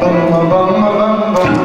Bam bam bam bam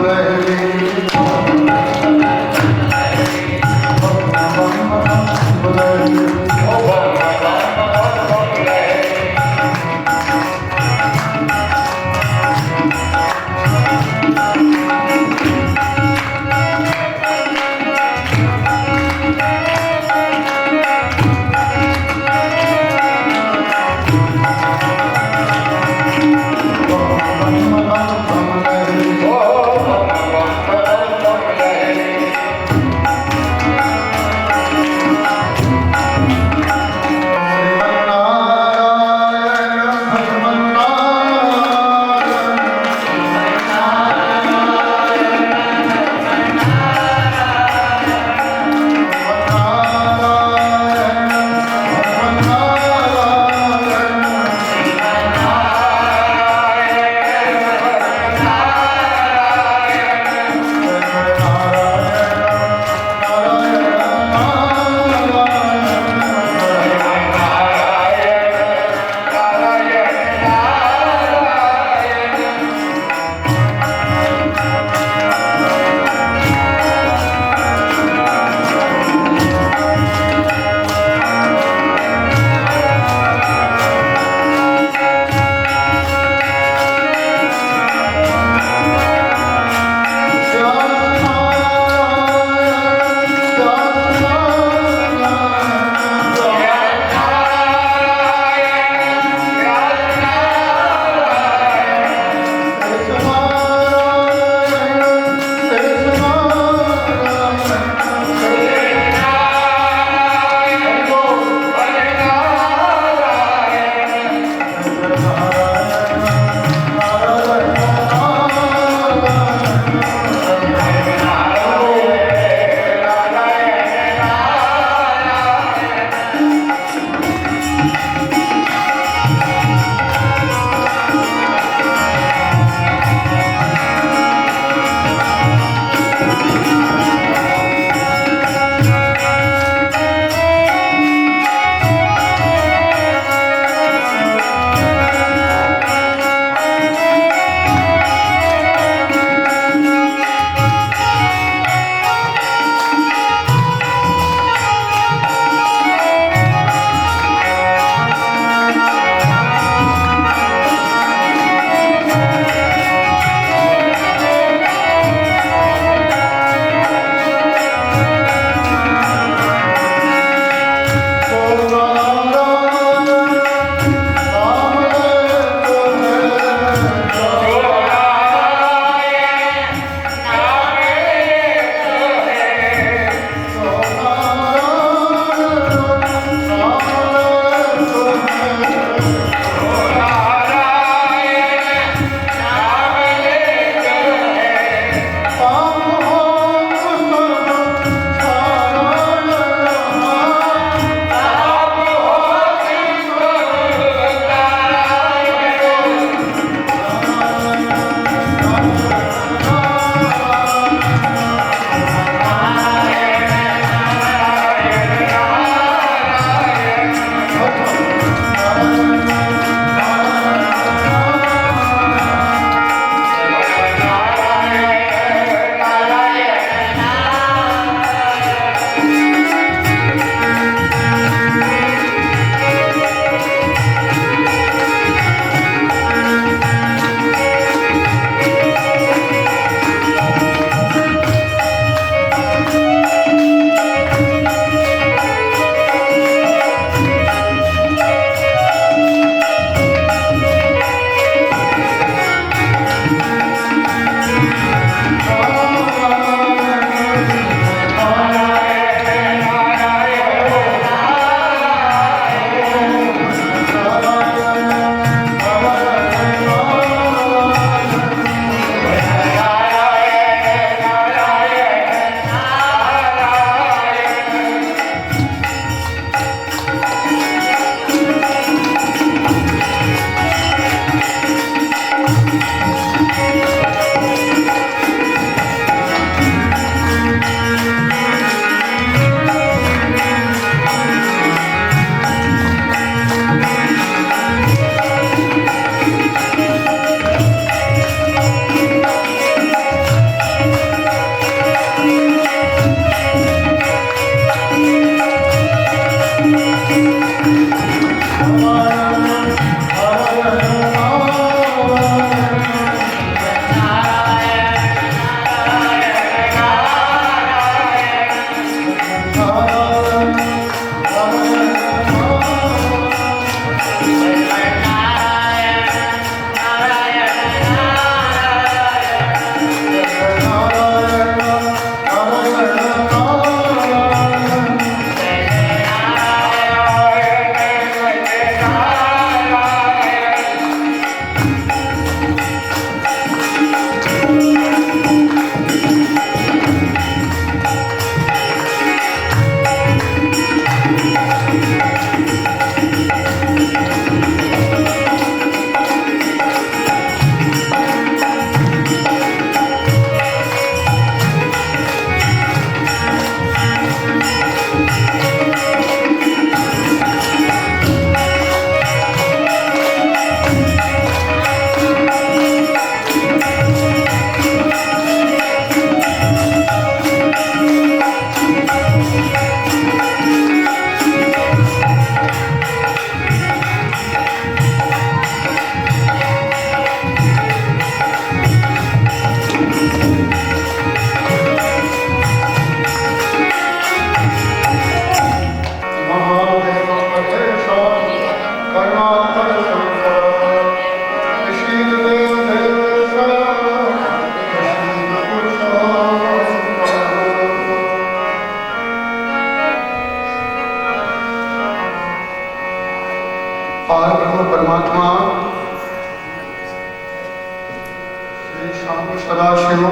शाम सदाशिव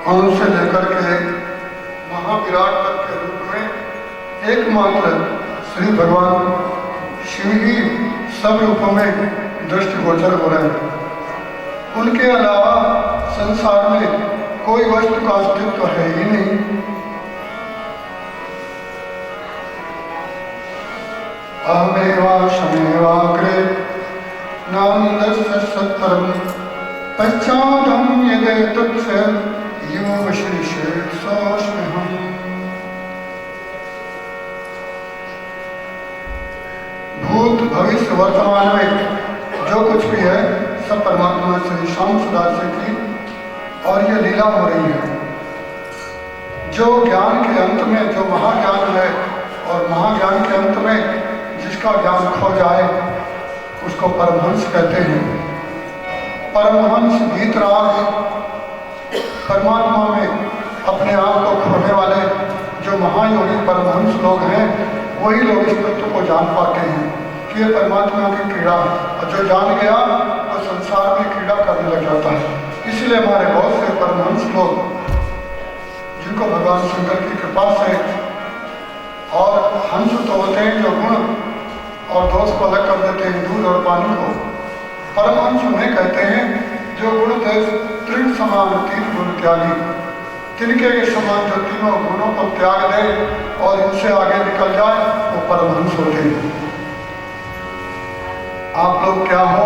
अणु से लेकर के महाविराट तक के रूप में एकमात्र श्री भगवान शिव ही सब रूपों में दृष्टिगोचर हो रहे हैं। उनके अलावा संसार में कोई वस्तु का अस्तित्व है ही नहीं। अहमेवाशमेवाग्रे नान्दस्य सत्तरं पश्चादहं यदेतच्च योऽवशिष्ये सोऽस्म्यहम्। भूत भविष्य वर्तमान में जो कुछ भी है सब परमात्मा श्री श्याम सदाशिव की और ये लीला हो रही है। जो ज्ञान के अंत में जो महाज्ञान है और महाज्ञान के अंत में जिसका ज्ञान खो जाए उसको परमहंस कहते हैं। परमहंस वीतराग परमात्मा में अपने आप को खोने वाले जो महायोगी परमहंस लोग हैं वही लोग इस तत्व को जान पाते हैं कि ये परमात्मा की क्रीड़ा है, और जो जान गया वो संसार में क्रीड़ा करने लग जाता है। इसलिए हमारे बहुत से परमहंस लोग जिनको भगवान शंकर की कृपा से, और हंस तो होते हैं जो गुण और दोष को अलग कर देते हैं, दूध और पानी को। परमहंस उन्हें कहते हैं जो गुण देश तृण समान तीन गुण त्यागी, तिनके के समान जो तीनों गुणों को त्याग दे और इनसे आगे निकल जाए वो परमहंस होते हैं। आप लोग क्या हो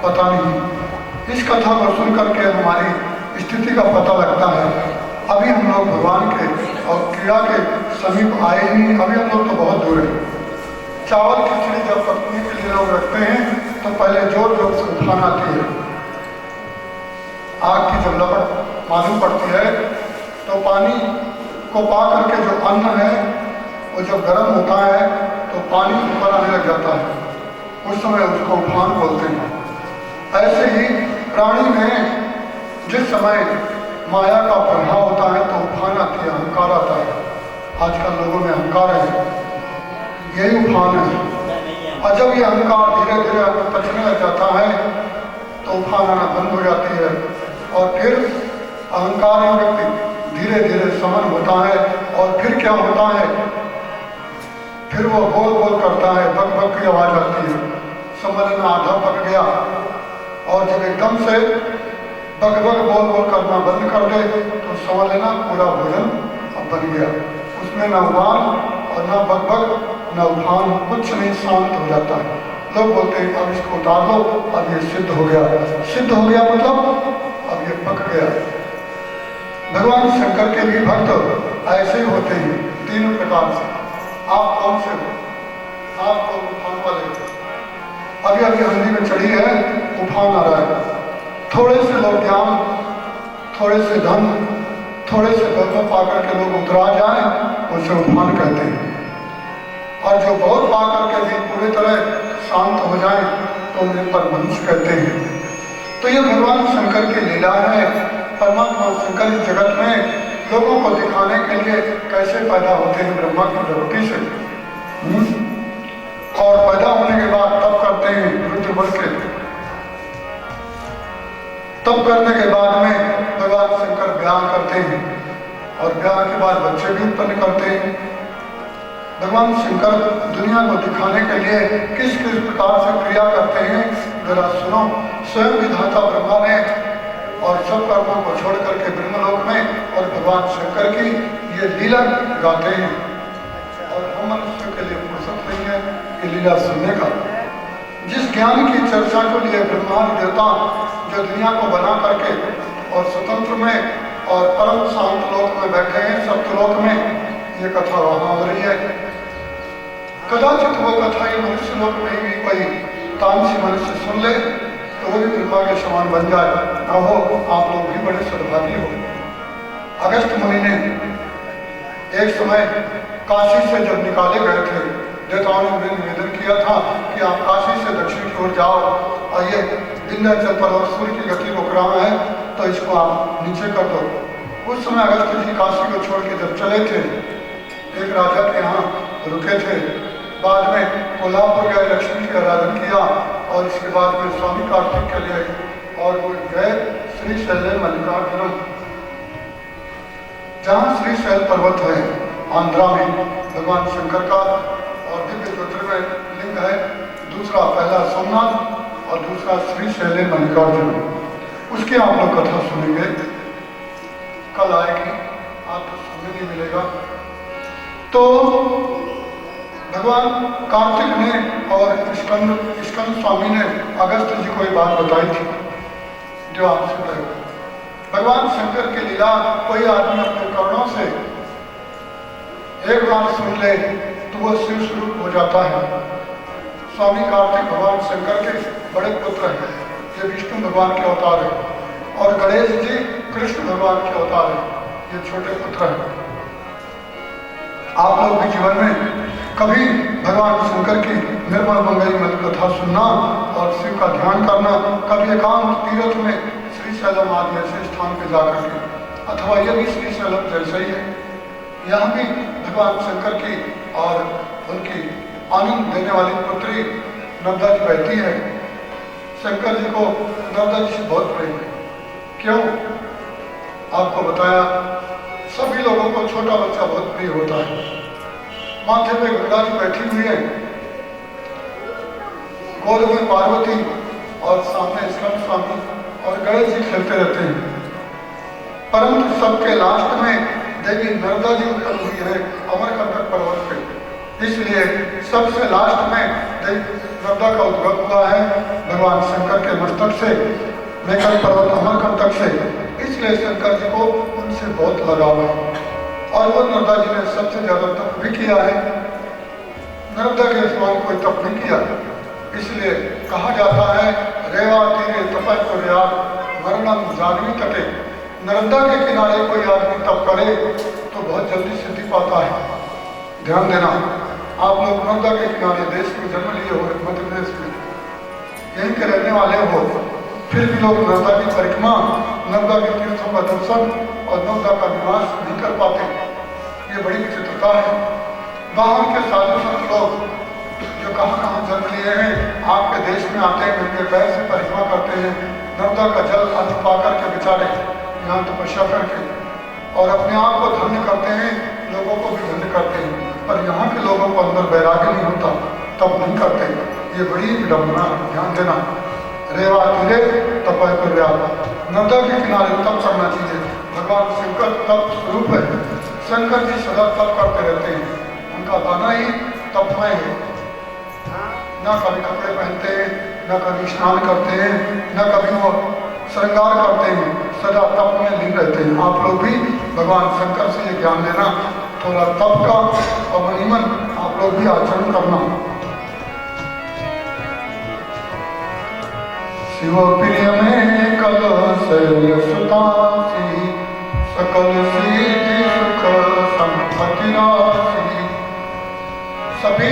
पता नहीं। इस कथा को सुन करके हमारी स्थिति का पता लगता है। अभी हम लोग भगवान के और क्रीड़ा के समीप आए ही नहीं, अभी हम लोग तो बहुत दूर हैं। चावल खिचड़ी जब पकने के लिए लोग रखते हैं तो पहले जोर जोर से उफान आती है। आग की जब लपट मालूम पड़ती है तो पानी को पा करके जो अन्न है वो जब गर्म होता है तो पानी ऊपर आने लग जाता है, उस समय उसको उफान बोलते हैं। ऐसे ही प्राणी में जिस समय माया का प्रभाव होता है तो उफान आती है, अहंकार आता है। आजकल लोगों में अहंकार है, यही उफान है। और जब ये अहंकार धीरे धीरे पचने लग जाता है तो उफान आना बंद हो जाती है, और फिर अहंकार व्यक्ति धीरे धीरे समन होता है। और फिर क्या होता है, फिर वो बोल बोल करता है, बक बक की आवाज आती है, समझ में आधा पक गया। और जब एकदम से बक बक बोल बोल करना बंद कर दे तो समझ लेना पूरा भोजन अब बन गया। उसमें न उबाल और न बक बक न उफान, कुछ नहीं, शांत हो जाता है। लोग बोलते हैं अब इसको उतार दो, अब ये सिद्ध हो गया। सिद्ध हो गया मतलब अब ये पक गया। भगवान शंकर के भी भक्त ऐसे ही होते हैं तीनों प्रकार से। आप कौन से हो? आप तो उफान वाले हो। अभी अभी हल्दी में चढ़ी है, उफान आ रहा है। थोड़े से लोग ज्ञान, थोड़े से धन, थोड़े से गौरव पाकर के लोग उतरा जाए उसे उफान कहते हैं। और जो बहुत पा करके भी पूरी तरह शांत हो जाए तो उन्हें परमहंस कहते हैं। तो ये भगवान शंकर की लीला है। परमात्मा शंकर इस जगत में लोगों को दिखाने के लिए कैसे पैदा होते हैं ब्रह्मा की प्रवृत्ति से, और पैदा होने के बाद तब करते हैं रुद्र बन के। तब करने के बाद में भगवान शंकर ब्याह करते हैं, और ब्याह के बाद बच्चे भी उत्पन्न करते हैं। भगवान शंकर दुनिया को दिखाने के लिए किस किस प्रकार से क्रिया करते हैं जरा सुनो। स्वयं विधाता ब्रह्मा ने और सब कर्मों को छोड़ करके ब्रह्मलोक में और भगवान शंकर की ये लीला गाते हैं, और हम मनुष्य के लिए फुर्सत नहीं है ये लीला सुनने का। जिस ज्ञान की चर्चा को लिए ब्रह्मांड देवता जो दुनिया को बना करके और स्वतंत्र में और परम शांत लोक में बैठे हैं, सप्तलोक में, ये कथा वहां हो रही है। कदाचित वो कथा ये मनुष्य लोक में भी कोई तामसी मनुष्य सुन ले तो वो भी ब्रह्मा के समान बन जाए। ना हो आप लोग भी बड़े सद्भागी हो। अगस्त मुनि ने एक समय काशी से जब निकाले गए थे, देवताओं ने उन्हें निवेदन किया था कि आप काशी से दक्षिण की ओर जाओ और ये विंध्याचल पर्वत सूर्य की गति रोक रहा है तो इसको आप नीचे कर दो। उस समय अगस्त जी काशी को छोड़ के जब चले थे, एक राजा के यहाँ रुके थे। बाद में कोल्हापुर गए, लक्ष्मी की आराधना किया, और इसके बाद में स्वामी कार्तिक के लिए श्रीशैल मल्लिकार्जुनम, जहाँ श्रीशैल पर्वत है आंध्रा में भगवान शंकर का और दिव्य ज्योतिर्मय लिंग है। दूसरा पहला सोमनाथ और दूसरा श्रीशैल मल्लिकार्जुनम। उसकी आप लोग कथा सुनेंगे, कल आएगी, आज तो सुनने नहीं मिलेगा। तो भगवान कार्तिक ने और स्कंद स्वामी ने अगस्त जी को ये बात बताई थी जो आपसे कहे। भगवान शंकर की लीला कोई आदमी अपने कर्णों से एक बार सुन ले तो वो शिव स्वरूप हो जाता है। स्वामी कार्तिक भगवान शंकर के बड़े पुत्र हैं, ये विष्णु भगवान के अवतार है, और गणेश जी कृष्ण भगवान के अवतार है, ये छोटे पुत्र हैं। आप लोग भी जीवन में कभी भगवान शंकर की निर्मल मंगलमय कथा सुनना और शिव का ध्यान करना, कभी एकांत तीर्थ में श्रीशैलम आदि ऐसे स्थान पर जाकर के, अथवा यह भी श्रीशैलम जैसा ही है, यहाँ भी भगवान शंकर की और उनकी आनंद देने वाली पुत्री नर्मदा जी बहती है। शंकर जी को नर्मदा जी से बहुत प्रेम है। क्यों? आपको बताया, सभी लोगों को छोटा बच्चा बहुत प्रिय होता है। माथे पे गंगा जी बैठी हुई है, गोद में पार्वती और सामने स्कंद स्वामी और गणेश जी खेलते रहते हैं। परंतु सबके लास्ट में देवी नर्मदा जी उत्पन्न हुई है अमरकंटक पर्वत पे, इसलिए सबसे लास्ट में देवी नर्मदा का उद्भव हुआ है भगवान शंकर के मस्तक से, मेकल पर्वत अमरकंटक से। इसलिए शंकर जी को उनसे बहुत लगाव है और वो नर्मदा जी ने सबसे ज्यादा तप भी किया है। नर्मदा के समान कोई तप नहीं किया, इसलिए कहा जाता है रेवा तीरे तपस्या वर्णम जानवी तटे। नर्मदा के किनारे कोई आदमी तप करे तो बहुत जल्दी सिद्धि पाता है। ध्यान देना, आप लोग नर्मदा के किनारे देश में जन्म लिए हो, मध्य प्रदेश में यहीं के रहने वाले हो, फिर भी लोग नर्मदा की परिक्रमा, नर्मदा के तीर्थों का दर्शन और नर्मदा का निवास नहीं कर पाते। ये बड़ी विचित्रता है। बाहर के साधु संत लोग जो कहाँ जन्म लिए हैं आपके देश में आते हैं, उनके पैर से परिक्रमा करते हैं, नर्मदा का जल अन्न पाकर के बेचारे यहाँ तपस्या करके और अपने आप को धन्य करते हैं, लोगों को भी धन्य करते हैं, पर यहाँ के लोगों को अंदर वैराग्य नहीं होता, तब नहीं करते। ये बड़ी विडम्बना है, ध्यान देना। रेवा तीरे तपस्या, नर्मदा के किनारे तप करना चाहिए। भगवान शंकर तप स्वरूप है। शंकर जी सदा तप करते रहते हैं, उनका गाना ही तपमय है। न कभी कपड़े पहनते हैं, न कभी स्नान करते हैं, न कभी वो श्रृंगार करते हैं, सदा तप में लीन रहते हैं। आप लोग भी भगवान शंकर से ये ज्ञान लेना, थोड़ा तप का और मणिमन आप लोग भी आचरण करना। शिव प्रिय में कल सुतासी, सकल सिद्धि सुख संपत्ति राशि। सभी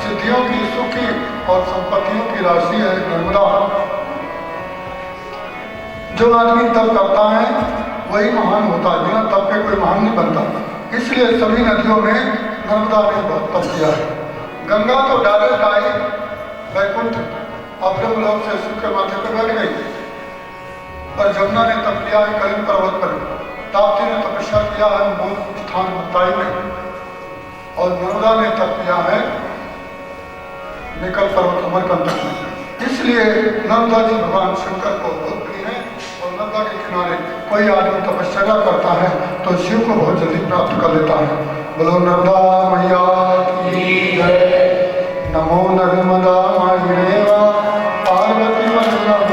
सिद्धियों की सुखी और संपत्तियों की राशि है नर्मदा। जो आदमी तप करता है वही महान होता है, बिना तप के कोई महान नहीं बनता। इसलिए सभी नदियों में नर्मदा ने बहुत तप किया है। गंगा तो डायरेक्ट आई वैकुंठ अब्रह्म लोक से शिव के माथे पर बैठ गई, पर जमुना ने तप किया है कलिंग पर्वत पर, ताप्ती ने तपस्या किया है मूल स्थान मुक्ताई में, और नर्मदा ने तप किया है मेकल पर्वत अमरकंटक में। इसलिए नर्मदा जी भगवान शंकर को बहुत प्रिय है, और नर्मदा के किनारे कोई आदमी तपस्या करता है तो शिव को बहुत जल्दी प्राप्त कर लेता है। बोलो नर्मदा मैया की जय। नमो नर्मदा माहिरेवा पार्वती वल्लभ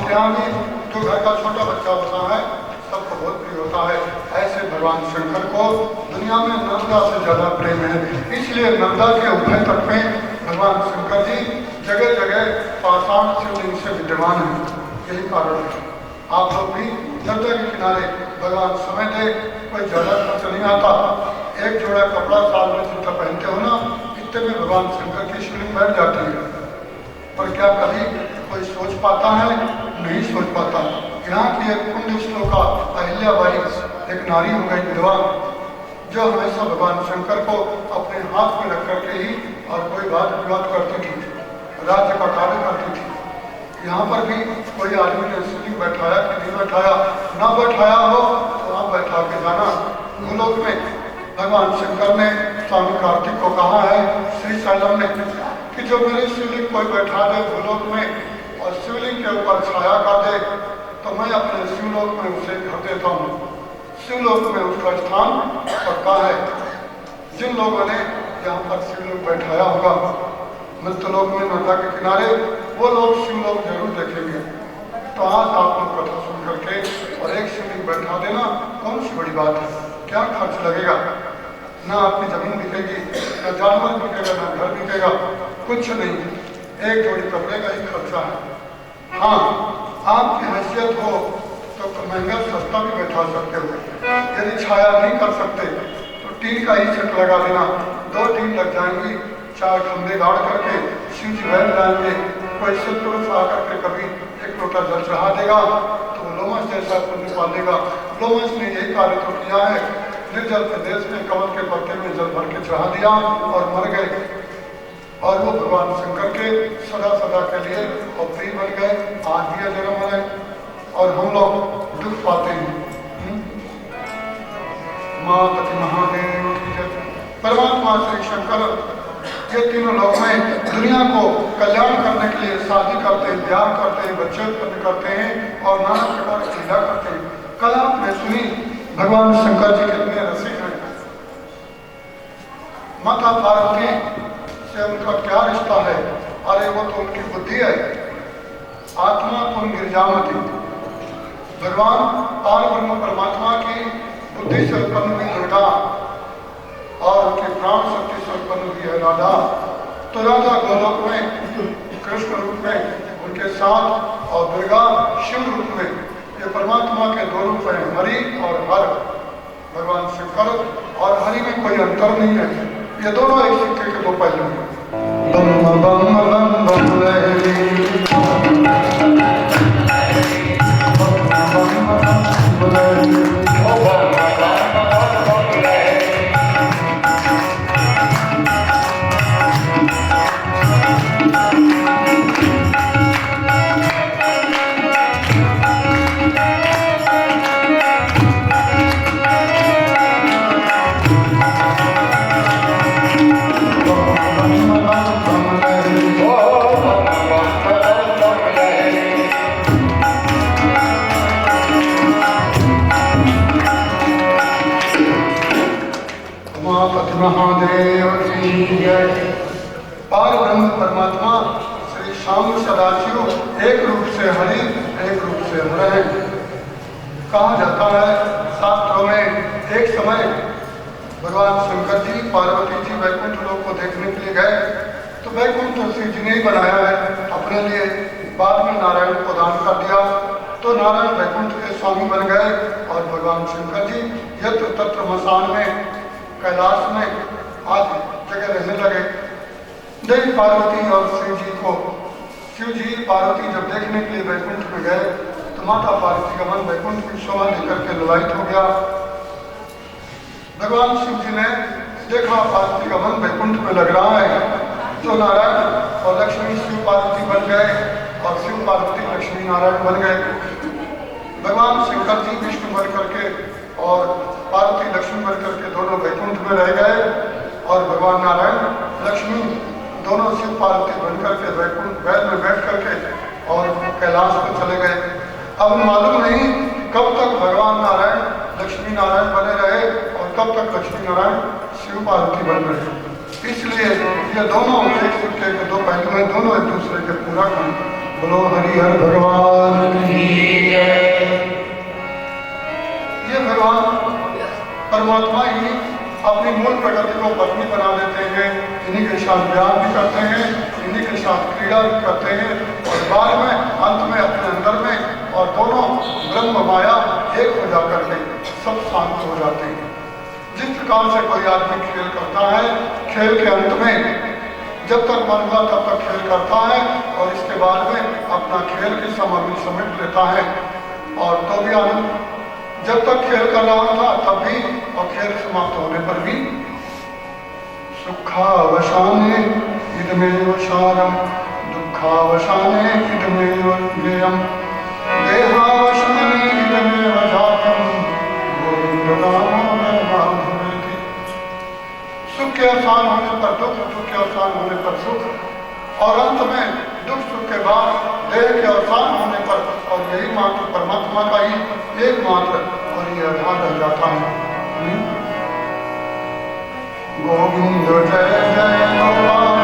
आपके यहाँ भी जो घर का छोटा बच्चा होता है सबको बहुत प्रिय होता है, ऐसे भगवान शंकर को दुनिया में नर्मदा से ज़्यादा प्रेम है। इसलिए नर्मदा के उभय तट में भगवान शंकर जी जगह जगह पाषाण शिवलिंग से विद्यमान है। यही कारण है आप लोग भी नर्मदा के किनारे भगवान समय दे, कोई ज़्यादा खर्च नहीं आता, एक जोड़ा कपड़ा साल में जितना पहनते हो ना, इतने में भगवान शंकर की शिवलिंग बैठ जाती है। पर क्या कभी कोई सोच पाता है? नहीं सोच पाता। यहाँ की एक पुण्य श्लोका अहिल्याबाई एक नारी हो गई विधवा, जो हमेशा भगवान शंकर को अपने हाथ में रख करके ही और कोई बात विवाद करती थी, राज्य का कार्य करती थी। यहाँ पर भी कोई आदमी ने शिवलिंग बैठाया कि नहीं बैठाया, ना बैठाया हो तो वहाँ बैठा के जाना। भूलोक में भगवान शंकर ने स्वामी कार्तिक को कहा है श्री शैलम ने कि जो मेरी शिवलिंग कोई बैठा दे भूलोक में और शिवलिंग के ऊपर छाया कर दे तो मैं अपने शिवलोक में उसे घर देता हूँ। शिवलोक में उसका स्थान पक्का है। जिन लोगों ने यहाँ पर शिवलिंग बैठाया होगा मृतलोक में नर्मदा के किनारे, वो लोग शिवलोक जरूर देखेंगे। तो आज आप लोग कथा सुन करके और एक शिवलिंग बैठा देना कौन सी बड़ी बात है? क्या खर्च लगेगा? ना आपकी जमीन बिकेगी, ना जानवर बिकेगा, ना घर बिकेगा, कुछ नहीं, एक जोड़ी कपड़े का ही खर्चा है। हाँ, आपकी हैसियत हो तो महंगा सस्ता भी बैठा सकते हो। यदि छाया नहीं कर सकते तो टीन का ही छत लगा देना, 2 टीन लग जाएंगी, 4 खंभे गाड़ करके शिव जी बैठ जाएंगे। कोई सत्पुरुष आकर के कभी एक लोटा जल चढ़ा देगा तो वो लोमस जैसा पुण्य पालेगा। लोमस ने यही कार्य तो किया है, निर्जल प्रदेश में कमल के पत्ते में जल भर के चढ़ा दिया और मर गए, और वो भगवान शंकर के सदा सदा के लिए और प्रिय बन गए। आज भी जन्म है और हम लोग दुख पाते हैं। माँ पति महादेव परमात्मा श्री शंकर ये तीनों लोग में दुनिया को कल्याण करने के लिए शादी करते हैं, ब्याह करते हैं, बच्चे उत्पन्न करते हैं और नाना प्रकार की लीला करते हैं। कल आपने सुनी भगवान शंकर जी कितने रसिक हैं। माता पार्वती से उनका क्या रिश्ता है? अरे वो तो उनकी बुद्धि है। आत्मा तुम गिरजामती, भगवान पार ब्रह्म परमात्मा की बुद्धि से उत्पन्न हुई दुर्गा और उनकी प्राण शक्ति से उत्पन्न हुई है राधा। तो राधा गोलोक में कृष्ण रूप में उनके साथ और दुर्गा शिव रूप में, ये परमात्मा के 2 रूप हैं, हरि और हर। भगवान शंकर और हरि में कोई अंतर नहीं है, ये दोनों एक सिक्के के 2 पहलू हैं। बम बम बम बम लहरी महादेव की जय। पार ब्रह्म परमात्मा श्री श्याम सदाशिव एक रूप से हरि, एक रूप से हर है। कहा जाता है शास्त्रों में एक समय भगवान शंकर जी पार्वती जी वैकुंठ लोक को देखने के लिए गए तो वैकुंठ तो शिव जी ने ही बनाया है अपने लिए, बाद में नारायण को दान कर दिया तो नारायण वैकुंठ के स्वामी बन गए और भगवान शंकर जी यत्र तत्र मसान में कैलाश में आज जगह रहने लगे। देवी पार्वती और शिव जी को, शिव जी पार्वती जब देखने के लिए वैकुंठ में गए तो माता पार्वती का मन वैकुंठ की शोभा देकर के ललायित हो गया। भगवान शिव जी ने देखा पार्वती का मन वैकुंठ में लग रहा है तो नारायण और लक्ष्मी शिव पार्वती बन गए और शिव पार्वती लक्ष्मी नारायण बन गए। भगवान शंकर जी विष्णु बन करके और पार्वती लक्ष्मी बन करके दोनों वैकुंठ में रह गए और भगवान नारायण लक्ष्मी दोनों शिव पार्वती बन करके वैकुंठ बैल में बैठ करके और कैलाश को चले गए। अब मालूम नहीं कब तक भगवान नारायण लक्ष्मी नारायण बने रहे और कब तक लक्ष्मी नारायण शिव पार्वती बन रहे। इसलिए ये दोनों एक सिक्के के 2 पहलू हैं, दोनों एक दूसरे के पूरा बोलो हरिहर भगवान की जय। ये भगवान परमात्मा ही अपनी मूल प्रकृति को पत्नी बना देते हैं, इन्हीं के साथ व्यायाम भी करते हैं, इन्हीं के साथ क्रीड़ा भी करते हैं और बाद में अंत में अपने अंदर में और दोनों ब्रह्म माया एक हो जाकर के सब शांत हो जाते हैं। जिस प्रकार से कोई आदमी खेल करता है, खेल के अंत में जब तक मन हुआ तब तक खेल करता है और इसके बाद में अपना खेल की सामग्री समेट लेता है और तो भी आनंद, जब तक खेल कर रहा था तब भी और खेल समाप्त होने पर भी सुखावसाने इदमेव सारम दुखावसाने इदमेव ज्ञेयम देहावसाने इदमेव जातम गोविंद दामोदर माधवेति। सुख के अवसान होने पर दुख, दुख के अवसान होने पर सुख और अंत में दुख सुख के बाद देह के अवसान होने पर और यही मात्र परमात्मा का ही एकमात्र और ये आधार रह जाता है। गोविंद जय जय गोपाल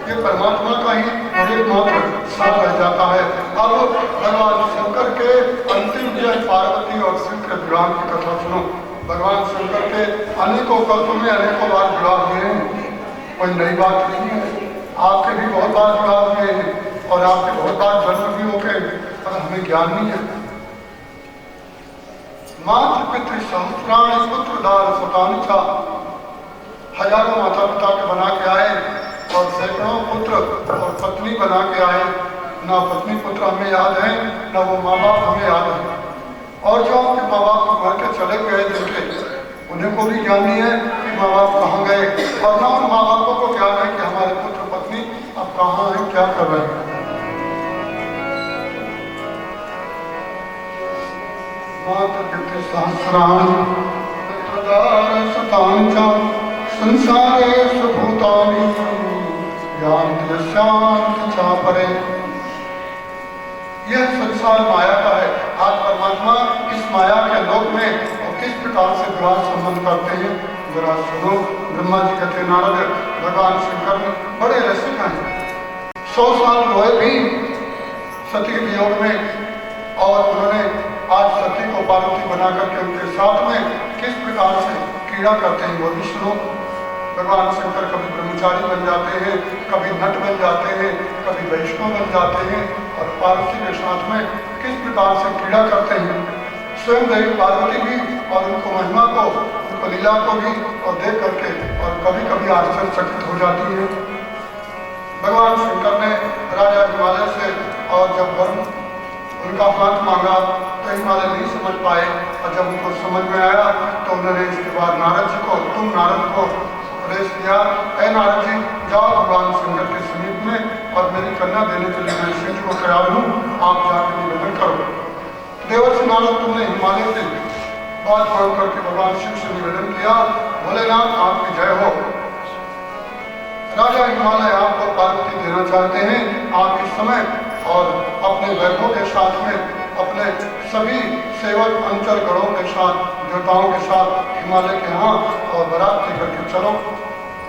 ये परमात्मा का ही एकमात्र साथ रह जाता है। अब भगवान शंकर के अंतिम जय पार्वती और शिव के विवाह की कथा सुनो। भगवान शंकर के अनेकों कल्पों में अनेकों बार विवाह हुए हैं, कोई नई बात नहीं है। आपके भी बहुत बार विवाह हुए हैं और आपके बहुत बार जन्म भी हो गए, पर हमें ज्ञान नहीं है। मातृ पितृ सहस्राणी पुत्र दार सतानी था, हजारों माता पिता के बना के आए और सैकड़ों पुत्र और पत्नी बना के आए। ना पत्नी पुत्र हमें याद है, ना वो माँ बाप हमें याद है। और जो उनके माँ बाप को घर के चले गए जिनके, उन्हें को भी ज्ञान नहीं है कि माँ बाप कहाँ गए और ना उन माँ बापों को ज्ञान है कि हमारे पुत्र पत्नी अब कहाँ हैं, क्या कर रहे हैं। मातृ पितृ सहस्राणि पुत्रदार सतानि च संसारेषु भूतानि यान्ति यस्यान्ति चापरे। यह संसार माया का है। आज परमात्मा इस माया के लोक में और किस प्रकार से विवाह संबंध करते हैं जरा सुनो। ब्रह्मा जी कहते नारद भगवान शंकर बड़े रसिक हैं। 100 साल रोए भी सती वियोग में और उन्होंने आज सती को पार्वती बना करके उनके साथ में किस प्रकार से क्रीड़ा करते हैं वो भी सुनो। भगवान शंकर कभी ब्रह्मचारी बन जाते हैं, कभी नट बन जाते हैं, कभी वैष्णव बन जाते हैं और पार्वती के साथ में किस प्रकार से क्रीड़ा करते हैं। स्वयं देवी पार्वती भी और उनको महिमा को, उनको लीला को भी और देख करके और कभी कभी आश्चर्यचकित हो जाती है। भगवान शंकर ने राजा हिमालय से और जब वरुण उनका हाथ मांगा तो हिमालय नहीं समझ पाए और जब उनको समझ में आया तो उन्होंने इसके बाद नारद जी को, तुम नारद को उपदेश दिया, ऐ नारद जी जाओ भगवान शंकर के समीप में और मेरी कन्या देने के लिए मैं शिव जी को तैयार हूँ, आप जाकर निवेदन करो। देवर्षि नारद तुमने हिमालय से बात मांग करके भगवान शिव से निवेदन किया, भोलेनाथ आपकी जय हो। राजा हिमालय आपको पार्वती देना चाहते हैं, आप इस समय और अपने वैभव के साथ में अपने सभी सेवक अंचल गणों के साथ, देवताओं के साथ हिमालय के यहाँ और बारात लेकर के चलो।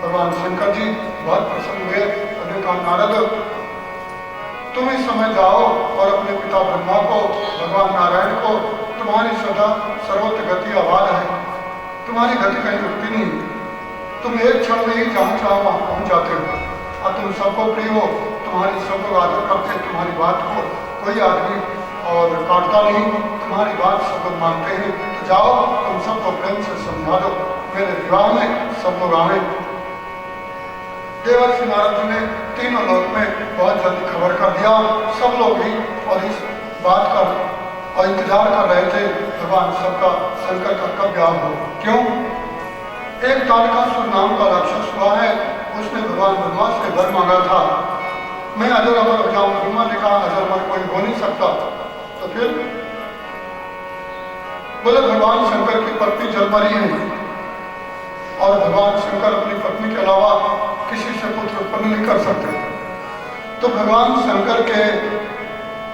भगवान शंकर जी बहुत प्रसन्न हुए। उन्होंने कहा नारद तुम इस समय जाओ और अपने पिता ब्रह्मा को, भगवान नारायण को, तुम्हारी सदा सर्वत्र गति आबाद है, तुम्हारी गति कहीं रुकती नहीं, तुम एक क्षण में ही जहाँ चाहो वहाँ पहुँच जाते हो और तुम सबको प्रिय हो, तुम्हारी सब लोग आदर करते, तुम्हारी बात को कोई आदमी और काटता नहीं, तुम्हारी बात सब लोग मानते हैं, तो जाओ तुम सबको प्रेम से समझा दो, मेरे विवाह में सब लोग आए। देवर्षि नारद जी ने तीनों लोक में बहुत जल्दी खबर कर दिया। सब लोग ही और इस बात का और इंतजार कर रहे थे भगवान सबका शंकर का कब व्याह हो। क्यों? एक तारकासुर नाम का राक्षस हुआ है, उसने भगवान ब्रह्मा से वर मांगा था, मैं अजर अमर हो जाऊं। ब्रह्मा ने कहा अजर अमर कोई हो नहीं सकता। तो फिर बोले भगवान शंकर की पत्नी जल मरी है और भगवान शंकर अपनी पत्नी के अलावा किसी से पुत्र उत्पन्न नहीं कर सकते। तो भगवान शंकर के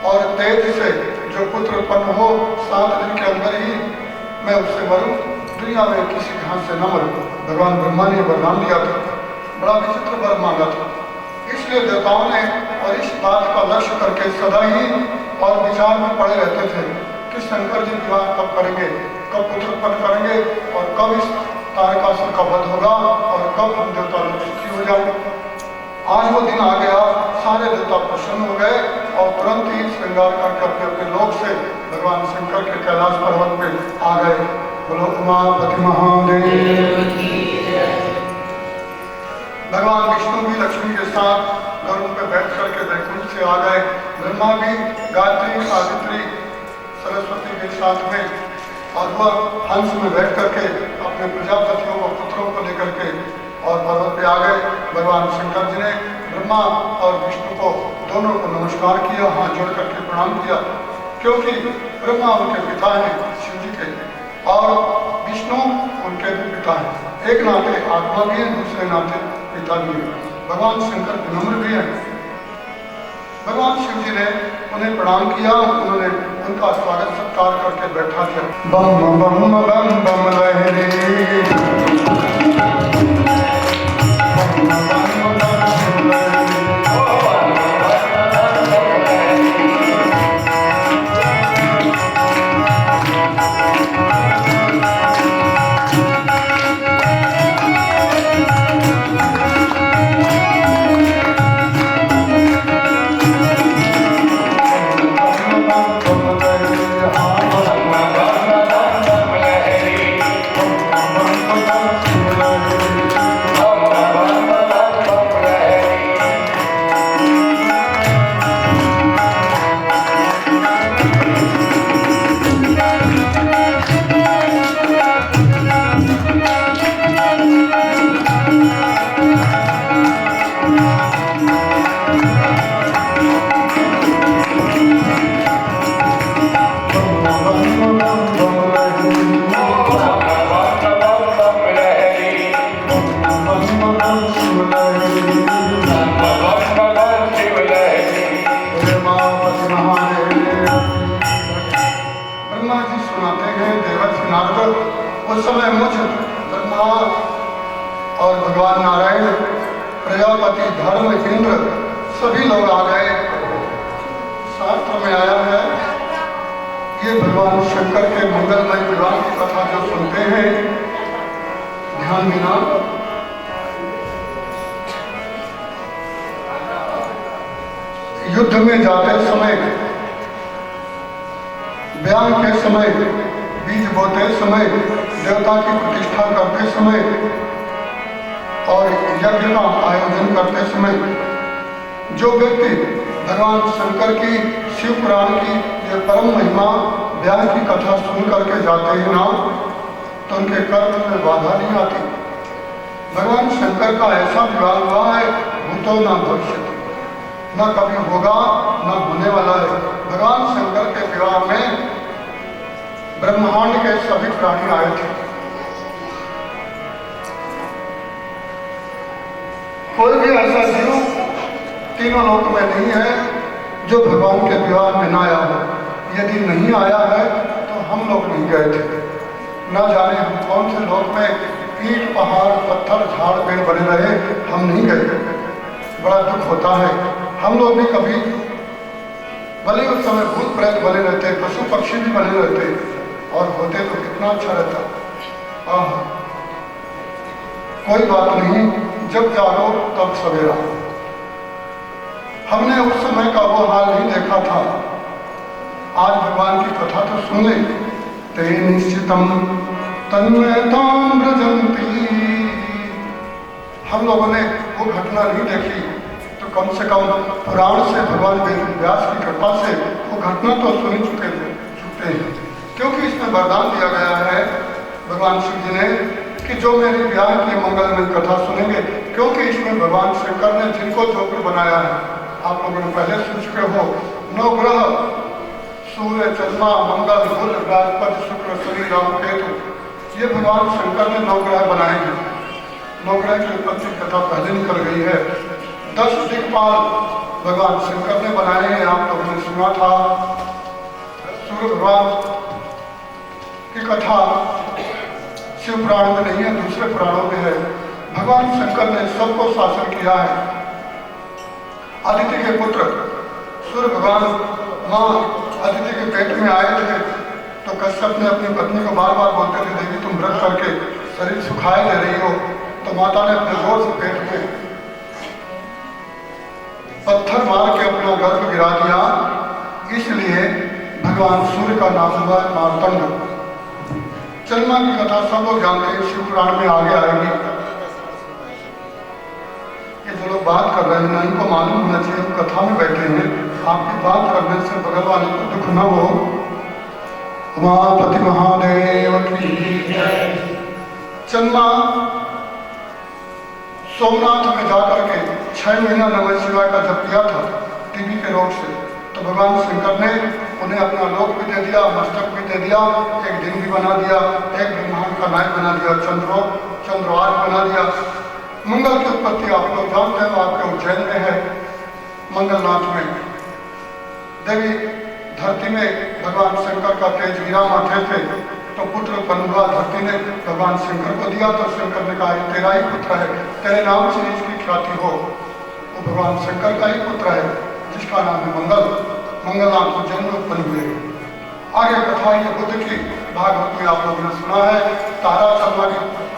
और तेज से जो पुत्र उत्पन्न हो 7 दिन के अंदर ही मैं उससे मरूं, दुनिया में किसी के हाथ से न मरूं। भगवान ब्रह्मा ने वरदान दिया था, बड़ा विचित्र वर मांगा था। इसलिए देवताओं ने और इस बात का लक्ष्य करके सदा ही और विचार में पड़े रहते थे कि शंकर जी विवाह कब करेंगे, कब पुत्र उत्पन्न करेंगे और कब इस तारकासुर का वध होगा और कब हम देवता लोग सुखी हो जाएंगे। आज वो दिन आ गया, सारे देवता प्रसन्न हो गए और तुरंत ही श्रृंगार करके अपने अपने लोक से भगवान शंकर के कैलाश पर्वत पे आ गए। बोलो उमापति महादेव। भगवान विष्णु भी लक्ष्मी के साथ गरुड़ पे बैठ करके वैकुंठ से आ गए। ब्रह्मा भी गायत्री सावित्री सरस्वती के साथ में और वह हंस में बैठ करके अपने प्रजापतियों को पुत्रों को लेकर के और पर्वत पे आ गए। भगवान शंकर जी ने ब्रह्मा और विष्णु को दोनों को नमस्कार किया, हाथ जोड़ करके प्रणाम किया, क्योंकि ब्रह्मा उनके पिता हैं शिव जी के और विष्णु उनके भी पिता हैं। एक नाते आत्मा भी है, दूसरे नाते पिता भी है। भगवान शंकर विनम्र भी है। भगवान शिव जी ने उन्हें प्रणाम किया, उन्होंने उनका स्वागत सत्कार करके बैठा दिया। बम बम बम बम लहरी उस समय मुझ ब्रह्मा और भगवान नारायण, प्रजापति, धर्म, इंद्र सभी लोग आ गए। शास्त्र में आया है ये भगवान शंकर के मंगलमय विवाह की कथा जो सुनते हैं, ध्यान देना, युद्ध में जाते समय, व्यायाम के समय, बीज बोते समय, देवता की प्रतिष्ठा करते समय और यज्ञ का आयोजन करते समय जो व्यक्ति भगवान शंकर की शिव पुराण की ये परम महिमा व्यास की कथा सुन करके जाते हैं ना, तो उनके कर्म में बाधा नहीं आती। भगवान शंकर का ऐसा विवाह हुआ है, भूतो न भविष्य, न कभी होगा न होने वाला है। भगवान शंकर के विवाह में ब्रह्मांड के सभी प्राणी आए थे। कोई भी ऐसा जीव तीनों लोक में नहीं है जो भगवान के विवाह में ना आया हो। यदि नहीं आया है तो हम लोग नहीं गए थे। ना जाने हम कौन से लोक में ईंट, पहाड़, पत्थर, झाड़, पेड़ बने रहे, हम नहीं गए। बड़ा दुख होता है। हम लोग भी कभी भले उस समय भूत प्रेत बने रहते, पशु पक्षी भी बने रहते और होते तो कितना अच्छा रहता। कोई बात नहीं, जब जागो तब सवेरा। हमने उस समय का वो हाल नहीं देखा था। आज भगवान की कथा तो सुन ले। ते निश्चितम तन्मयताम ब्रजंती। हम लोगों ने वो घटना नहीं देखी तो कम से कम पुराण से भगवान वेद व्यास की कृपा से वो घटना तो सुन चुके हैं, क्योंकि इसमें वरदान दिया गया है भगवान शिव जी ने कि जो मेरी ब्याह की मंगलमय कथा सुनेंगे, क्योंकि इसमें भगवान शंकर ने जिनको जो भी बनाया है आप लोगों ने पहले सुन चुके हो। 9 ग्रह सूर्य चंद्रमा मंगल बुध बृहस्पति शुक्र शनि राहु केतु, ये भगवान शंकर ने 9 ग्रह बनाए हैं। 9 ग्रह की उत्पत्ति कथा पहले निकल गई है। 10 दिक्पाल भगवान शंकर ने बनाए हैं, आप लोगों ने सुना था। सूर्य भगवान की कथा शिव पुराण में नहीं है, दूसरे पुराणों में है। भगवान शंकर ने सबको शासन किया है। अदिति के पुत्र सूर्य भगवान माँ अदिति के पेट में आए थे तो कश्यप ने अपनी पत्नी को बार बार बोलते थे, देवी तुम व्रत करके शरीर सुखाए दे रही हो। तो माता ने अपने जोर से पेट में पत्थर मार के अपना गर्भ गिरा दिया। इसलिए भगवान सूर्य का नाम हुआ मार्तंड। चंद्रमा की कथा सब लोग जानते हैं, शिव पुराण में आगे आएगी। ये जो लोग बात कर रहे हैं ना, इनको मालूम होना चाहिए कथा में बैठे हैं, आपकी बात करने से बगल वाले को दुख न हो। उमापति महादेव की। चंद्रमा सोमनाथ में जाकर के 6 महीना नमः शिवाय का जप किया था टीबी के रोग से। तो भगवान शंकर ने उन्हें अपना लोक भी दे दिया, मस्तक भी दे दिया, एक दिन भी बना दिया, एक ब्रह्मांड का नायक बना दिया, चंद्रवार बना दिया। मंगल की उत्पत्ति आप लोग जानते हो, आपके उज्जैन में है, मंगलनाथ में। देवी धरती में भगवान शंकर का तेज गिरा माथे थे तो पुत्र उत्पन्न हुआ। धरती ने भगवान शंकर को दिया तो शंकर ने कहा तेरा ही पुत्र है, तेरे नाम से इसकी ख्याति हो। वो भगवान शंकर का ही पुत्र है जिसका नाम है मंगल। मंगलनाथ को जन्म उत्पन्न हुए। आगे कथा ये बुद्ध की भागवत में आप लोगों ने सुना है। तारा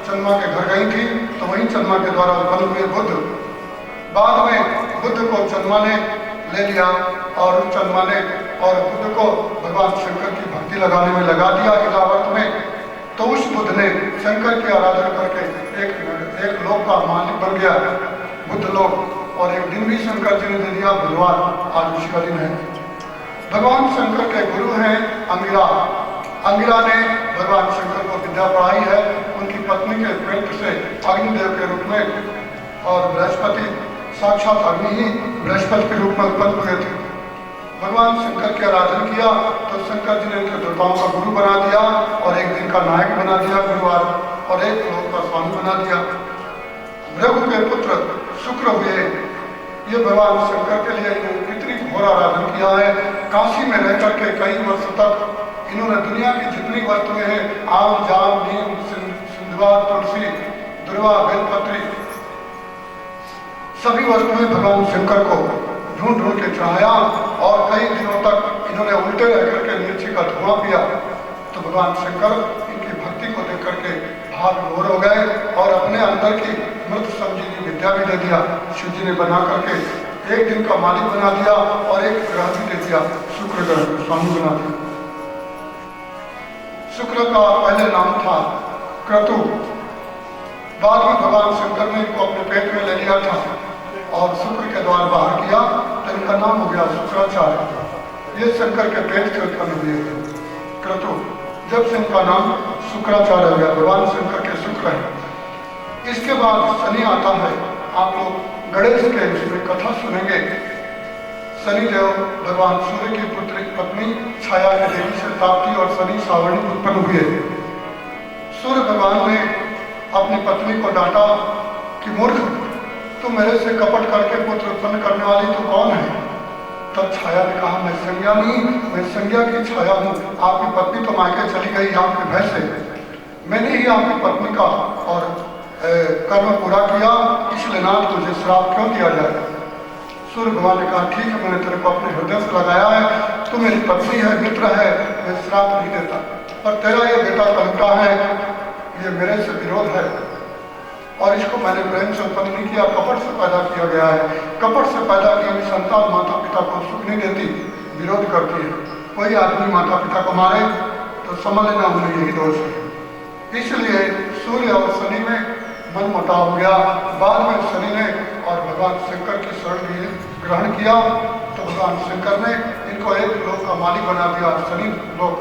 चंद्रमा के घर गई थी तो वहीं चंद्रमा के द्वारा उत्पन्न हुए बुद्ध। बाद में बुद्ध को चंद्रमा ने ले लिया और चंद्रमा ने और बुद्ध को भगवान शंकर की भक्ति लगाने में लगा दिया इलाहाबाद में। तो उस बुद्ध ने शंकर की आराधना करके एक लोक का मालिक बन गया, बुद्ध लोक। और एक दिन भी शंकर जी ने दे दिया बुधवार, आज उसी का दिन है। भगवान शंकर के गुरु हैं अंगिरा। अंगिरा ने भगवान शंकर को विद्या पढ़ाई है उनकी पत्नी के पेट से अग्निदेव के रूप में। और बृहस्पति साक्षात अग्नि ही बृहस्पति के रूप में उत्पन्न हुए थे। भगवान शंकर की आराधना किया तो शंकर जी ने उनके देवताओं का गुरु बना दिया और एक दिन का नायक बना दिया गुरुवार, और एक लोक का स्वामी बना दिया। भृगु के पुत्र शुक्र हुए। ये भगवान शंकर के लिए कितनी घोर आराधना किया है। काशी में रह करके कई वर्ष तक इन्होंने दुनिया की जितनी वस्तुएं हैं, आम जाम नीम सिंधुआ तुलसी दुर्वा बेलपत्री, सभी वस्तुएं भगवान शंकर को ढूंढ ढूंढ के चढ़ाया। और कई दिनों तक इन्होंने उल्टे रह करके मिर्ची का धुआं पिया। तो भगवान शंकर इनकी भक्ति को देख करके भाग विभोर हो गए और अपने अंदर की मृत संजीवनी विद्या भी दे दिया। शिव जी ने बना करके एक दिन का मालिक बना दिया और एक ग्रह भी दे दिया, शुक्र ग्रह को स्वामी बना दिया। शुक्र का पहले नाम था क्रतु। बाद में भगवान शंकर ने इनको अपने पेट में ले लिया था और शुक्र के द्वारा बाहर किया तो इनका नाम हो गया शुक्राचार्य। ये शंकर के पेट से उत्पन्न हुए थे क्रतु। जब से इनका नाम शुक्राचार्य हो गया, भगवान शंकर के शुक्र है। इसके बाद शनि आता है। आप लोग गणेश के इसमें कथा सुनेंगे। शनिदेव भगवान सूर्य की पुत्री पत्नी छाया के देवी से ताप्ती और शनि सावर्णी उत्पन्न हुए। सूर्य भगवान ने अपनी पत्नी को डांटा कि मूर्ख, तू मेरे से कपट करके पुत्र उत्पन्न करने वाली तो कौन है? तब छाया ने कहा मैं संज्ञा नहीं, मैं संज्ञा की छाया हूँ। आपकी पत्नी तो मायके चली गई आपके भय से, मैंने ही आपकी पत्नी का और कर्म पूरा किया, इसलिए नाथ तुझे श्राप क्यों दिया जाए? सूर्य भगवान ने कहा ठीक है, मैंने तेरे को अपने हृदय से लगाया है, तू मेरी पत्नी है, मित्र है, मैं श्राप नहीं देता। पर तेरा ये बेटा कलंका है, ये मेरे से विरोध है, और इसको मैंने प्रेम से उत्पन्न नहीं किया, कपट से पैदा किया गया है। कपट से पैदा की हुई संतान माता पिता को सुख नहीं देती, विरोध करती है। कोई आदमी माता पिता को मारे तो समझ लेना उन्हें यही दोष है। इसलिए सूर्य और शनि में मन मुटाव हो गया। बाद में शनि ने और भगवान शंकर की शरण ग्रहण किया, तो भगवान शंकर ने इनको एक लोक का मालिक बना दिया, शनि लोक,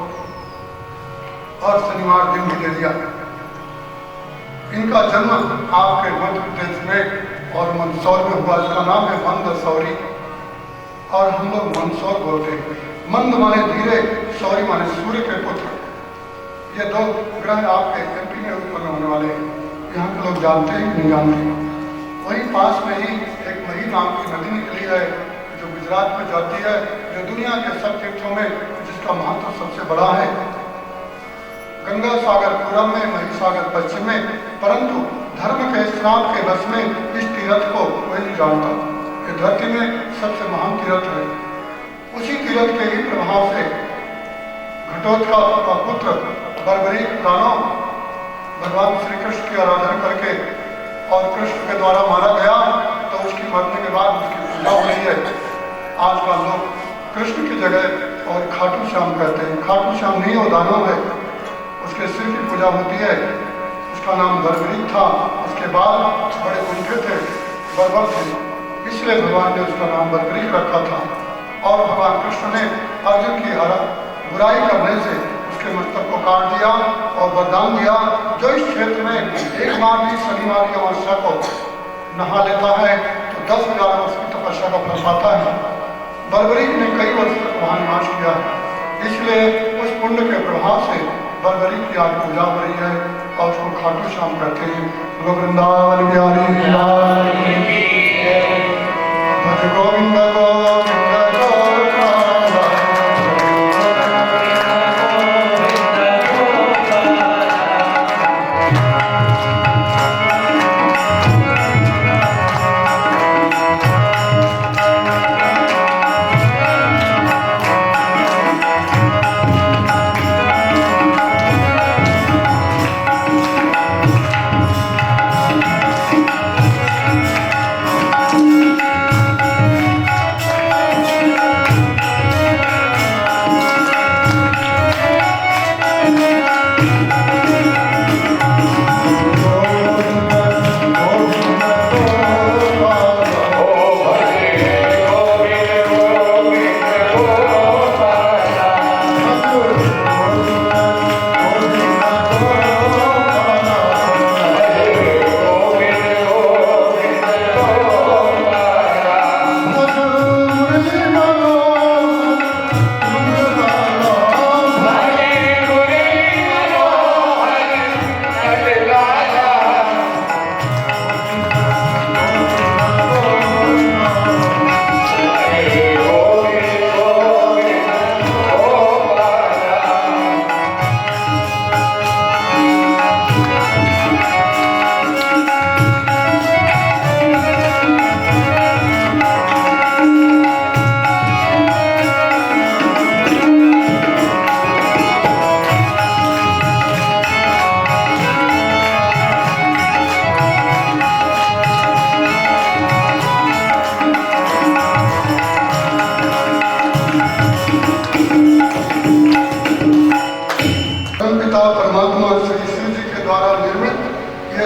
और शनिवार दिन भी दे दिया। इनका जन्म आपके मध्य प्रदेश में और मंदसौर में हुआ। इसका नाम है मंदसौरी, और हम लोग मंदसौर बोलते हैं। मंद माने धीरे, सौरी माने सूर्य के पुत्र। ये दो ग्रह आपके एमपी में उत्पन्न होने वाले हैं। यहाँ के लोग जानते हैं कि नहीं जानते। वहीं पास में ही एक मही नाम की नदी निकली है जो गुजरात में जाती है, जो दुनिया के सब तीर्थों में जिसका महत्व सबसे बड़ा है। गंगा सागर पूरब में, मही सागर पश्चिम में, परंतु धर्म के श्राप के बस में इस तीर्थ को कोई नहीं जानता। ये धरती में सबसे महान तीर्थ है। उसी तीर्थ के ही प्रभाव से घटोत्कच का पुत्र बर्बरीक दानव भगवान श्री कृष्ण की आराधना करके और कृष्ण के द्वारा मारा गया, तो उसकी मरने के बाद उसकी पूजा हो रही है। आजकल लोग कृष्ण की जगह और खाटू श्याम कहते हैं। खाटू श्याम नहीं, वो दानव है, उसके सिर की पूजा होती है। उसका नाम बर्बरीक था। उसके बाल बड़े उल्टे थे, बर्बर थे, इसलिए भगवान ने उसका नाम बर्बरीक रखा था। और भगवान कृष्ण ने अर्जुन की बुराई करने से उसके मस्तक को काट दिया और वरदान दिया, जो इस क्षेत्र में एक बार भी शनिवार की अमावस्या को नहा लेता है तो 10,000 वर्ष की तपस्या का फल पाता है। बर्बरीक ने कई वर्ष तक वहाँ निवास किया है, इसलिए उस पुण्य के प्रभाव से बर्बरीक की आज पूजा हो रही है और उसको खाटू श्याम कहते हैं। बोलो वृंदावन बिहारी लाल की जय। भज गोविंद गोविंद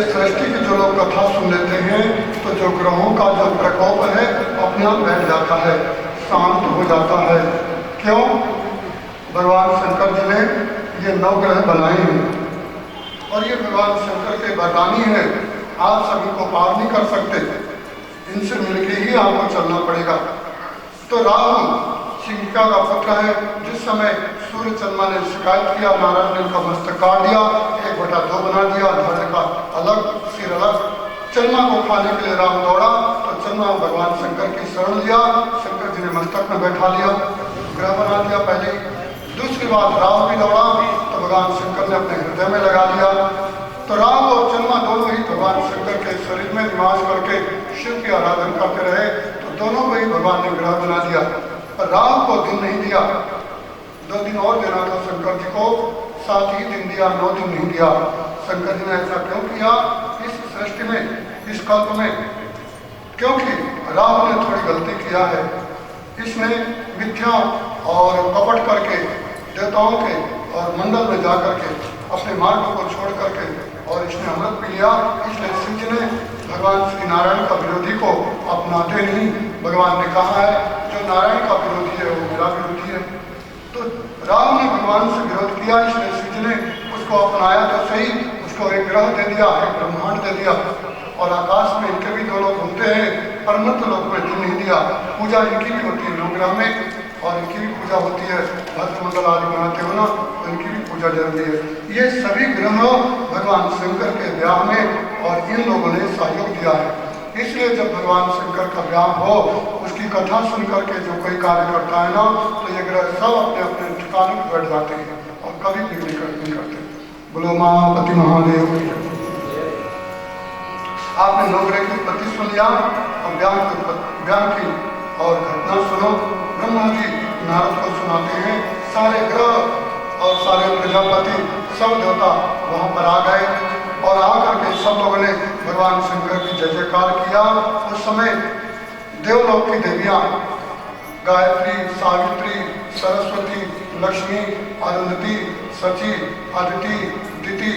सृष्टि की जो लोग कथा सुन लेते हैं तो जो ग्रहों का जो प्रकोप है अपने आप बैठ जाता है, शांत हो जाता है। क्यों? भगवान शंकर जी ने ये 9 ग्रह बनाए हैं और ये भगवान शंकर के वरदानी हैं। आप सभी को पार नहीं कर सकते, इनसे मिलके ही आपको चलना पड़ेगा। तो राहु शिंका का पुत्र है। जिस समय सूर्य चंद्रमा ने शिकायत किया, नारायण ने उनका मस्तक काट दिया, 1/2 बना दिया, धड़ का अलग, सिर अलग। चंद्रमा को खाने के लिए राहु दौड़ा तो चंद्रमा भगवान शंकर की शरण लिया, शंकर जी ने मस्तक में बैठा लिया, ग्रह बना दिया पहले। दूसरी बात राहु भी दौड़ा तो भगवान शंकर ने अपने हृदय में लगा लिया। तो राहु और चंद्रमा दोनों ही भगवान शंकर के शरीर में निवास करके शिव की आराधना करते रहे, तो दोनों को ही भगवान ने ग्रह बना दिया। पर राहु को दिन नहीं दिया, 2 दिन और देना था शंकर जी को, 7 ही दिन दिया, 9 दिन नहीं दिया। शंकर जी ने ऐसा क्यों किया? इस सृष्टि में, इस कल्प में, क्योंकि राहु ने थोड़ी गलती किया है। इसने मिथ्या और कपट करके देवताओं के और मंडल में जाकर के अपने मार्ग को छोड़ करके और इसने अमृत पी लिया। इसलिए शिव जी ने भगवान श्री नारायण का विरोधी को अपनाते नहीं। भगवान ने कहा है जो नारायण का विरोधी है वो मेरा विरोधी है। तो राम ने भगवान से विरोध किया, इसलिए शिव जी ने उसको अपनाया तो सही, उसको एक ग्रह दे दिया, एक ब्रह्मांड दे दिया। और आकाश में इनके भी दो लोग घूमते हैं, परमत लोक में दिन नहीं दिया। पूजा इनकी भी होती है नवग्रह में, और इनकी भी पूजा होती है। भद्र मंडल आदि बनाते हो ना, तो इनकी भी पूजा जरूरी है। ये सभी ग्रह भगवान शंकर के ब्याह में और इन लोगों ने सहयोग दिया है। इसलिए जब भगवान शंकर का ब्याह हो, उसकी कथा सुन करके जो कोई कार्य करता है ना, तो ये ग्रह सब अपने अपने ठिकाने पर बैठ जाते हैं और कभी भी नहीं करते। बोलो महापति महादेव। आपने नवग्रह की उत्पत्ति सुन लिया, अब ब्याह की और घटना सुनो। ब्रह्मा जी नारद को सुनाते हैं। सारे ग्रह और सारे प्रजापति सब देवता वहां पर आ गए और आकर के सब लोगों ने भगवान शंकर की जय जयकार किया। उस समय देवलोक की देवियां गायत्री, सावित्री, सरस्वती, लक्ष्मी, अरुंधति, सची, अदिति, दिति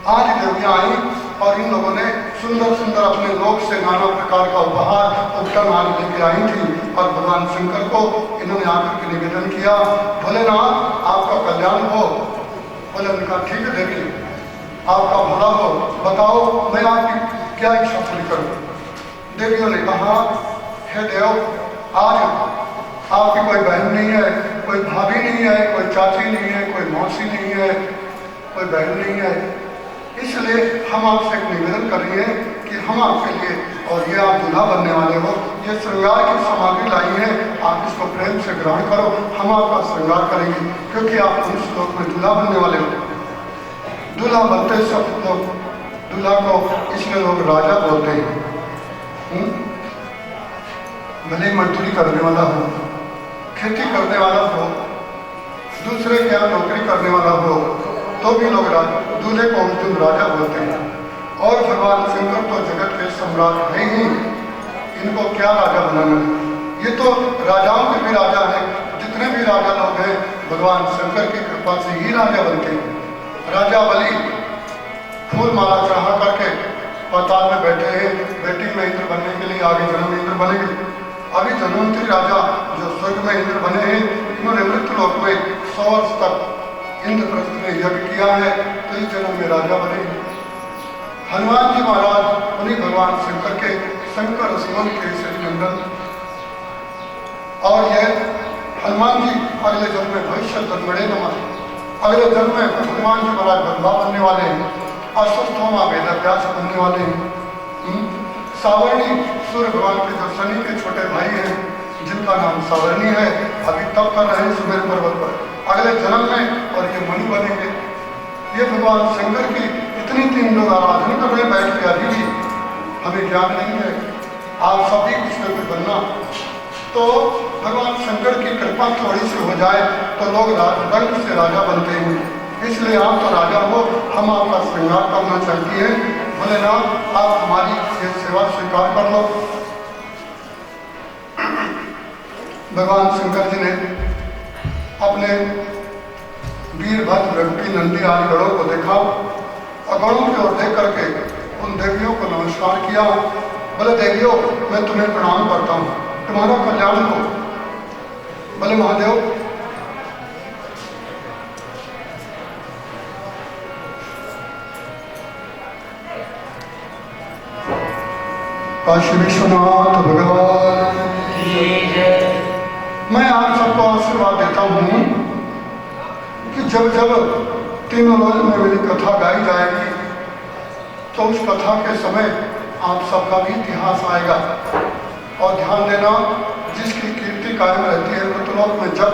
आदि देवियां आई और इन लोगों ने सुंदर सुंदर अपने लोक से नाना प्रकार का उपहार उपकरण आदि लेके आई थी। और भगवान शंकर को इन्होंने आकर के निवेदन किया, भोलेनाथ आपका कल्याण हो। बोले उनका ठीक है देवी, आपका भला हो, बताओ मैं आपकी क्या इच्छा पूरी करूं। देवियों ने कहा हे देव, आज आपकी कोई बहन नहीं है, कोई भाभी नहीं है, कोई चाची नहीं है, कोई मौसी नहीं है, कोई बहन नहीं है, इसलिए हम आपसे एक निवेदन कर रही हैं कि हम आपके लिए, और ये आप दूल्हा बनने वाले हो, ये श्रृंगार की सामग्री लाई है, आप इसको प्रेम से ग्रहण करो, हम आपका श्रृंगार करेंगे, क्योंकि आप मनुष्य लोक में दूल्हा बनने वाले हो। दूल्हा बनते सब लोग दूल्हा को इसलिए लोग राजा बोलते हैं। भले मजदूरी करने वाला हो, खेती करने वाला हो, दूसरे के यहाँ नौकरी करने वाला हो, तो भी लोग दूल्हे को तुम राजा बोलते हैं। और भगवान शंकर तो जगत के सम्राट है ही, इनको क्या राजा बनाना है। ये तो राजाओं के भी राजा हैं, जितने भी राजा लोग हैं भगवान शंकर की कृपा से ही राजा बनते हैं। राजा बलि फूल माला चढ़ा करके पाताल में बैठे हैं, बेटी में इंद्र बनने के लिए आगे जन्म इंद्र बनेंगे। अभी धन्वंतरी राजा जो स्वर्ग में इंद्र बने हैं, इन्होंने मृत्यु लोक में 100 वर्ष तक इंद्रप्रस्थ ने यज्ञ किया है, तो इस जन्म में राजा बने। हनुमान जी महाराज उन्हीं भगवान शंकर के शंकर सुमन के श्री नंदन, और यह हनुमान जी अगले जन्म में भविष्य जन्मड़े नमः, अगले जन्म में हनुमान जी महाराज बंधा बनने वाले हैं, अश्वत्थामा वेदव्यास बनने वाले हैं। सावर्णी सूर्य भगवान के जो शनि के छोटे भाई हैं, जिनका नाम सावर्णी है, अभी तप कर रहे हैं सुमेर पर्वत पर, अगले जन्म में और ये मणि बनेंगे। ये भगवान शंकर की इतनी 3 लोग आराधना कर रहे बैठ के, अभी भी हमें ज्ञान नहीं है। आप सभी कुछ न कुछ बनना, तो भगवान शंकर की कृपा थोड़ी सी हो जाए तो लोग रंग से राजा बनते हैं। इसलिए आप तो राजा हो, हम आपका श्रृंगार करना चाहती हैं। भोलेनाथ आप हमारी ये सेवा स्वीकार कर लो। भगवान शंकर जी ने अपने वीरभद्र, रघुपति, नंदी आदि गणों को देखा और गणों की ओर देख करके उन देवियों को नमस्कार किया। बोले देवियों, मैं तुम्हें प्रणाम करता हूँ, तुम्हारा कल्याण हो। बोले महादेव, काशी विश्वनाथ भगवान, मैं आप सबको आशीर्वाद देता हूँ कि जब जब तीनों लोक में मेरी कथा गाई जाएगी, तो उस कथा के समय आप सबका भी इतिहास आएगा। और ध्यान देना, जिसकी कीर्ति कायम रहती है मृतलोक में जब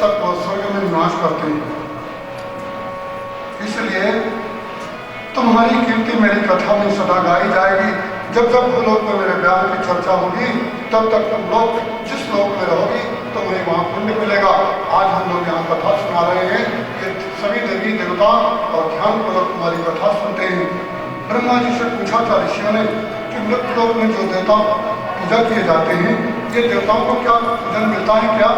तक वो स्वर्ग में निवास करते हैं। इसलिए तुम्हारी कीर्ति मेरी कथा में सदा गाई जाएगी। जब जब भूलोक में मेरे बयान की चर्चा होगी, तब तक तुम लोग जिस लोक में रहोगी तुम्हें वहाँ पुण्य मिलेगा। आज हम लोग यहाँ कथा सुना रहे हैं कि सभी देवी देवता और ध्यान पूर्वक तुम्हारी कथा सुनते हैं। ब्रह्मा जी से पूछा था ऋषियों ने कि मृत लोक में जो देवता पूजा किए जाते हैं, ये देवताओं को क्या पूजन मिलता है क्या?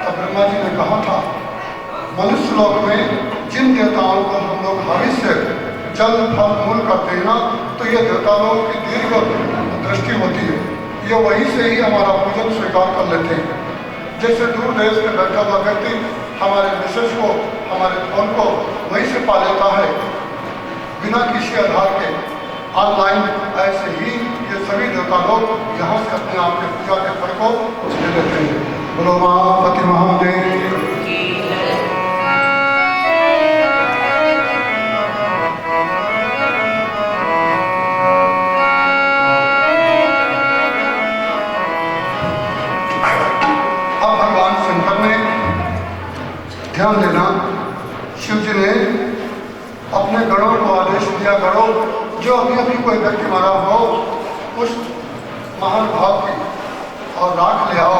तब ब्रह्मा जी ने कहा था, मनुष्य लोक में जिन देवताओं को हम लोग भविष्य जल फल मूल करते हैं ना, तो ये देवता लोगों की दीर्घ दृष्टि होती है, ये वहीं से ही हमारा पूजन स्वीकार कर लेते हैं। जैसे दूर देश में बैठा हुआ व्यक्ति हमारे विशेष को, हमारे फोन को वहीं से पा लेता है बिना किसी आधार के ऑनलाइन, ऐसे ही ये सभी देवता लोग यहाँ से अपने आप के पूजा के फल को ले लेते हैं। बोलो महापति महादेव। ध्यान देना, शिव जी ने अपने गणों को आदेश दिया, करो जो अभी अभी कोई व्यक्ति मरा हो उस महान भाव की और राख ले आओ,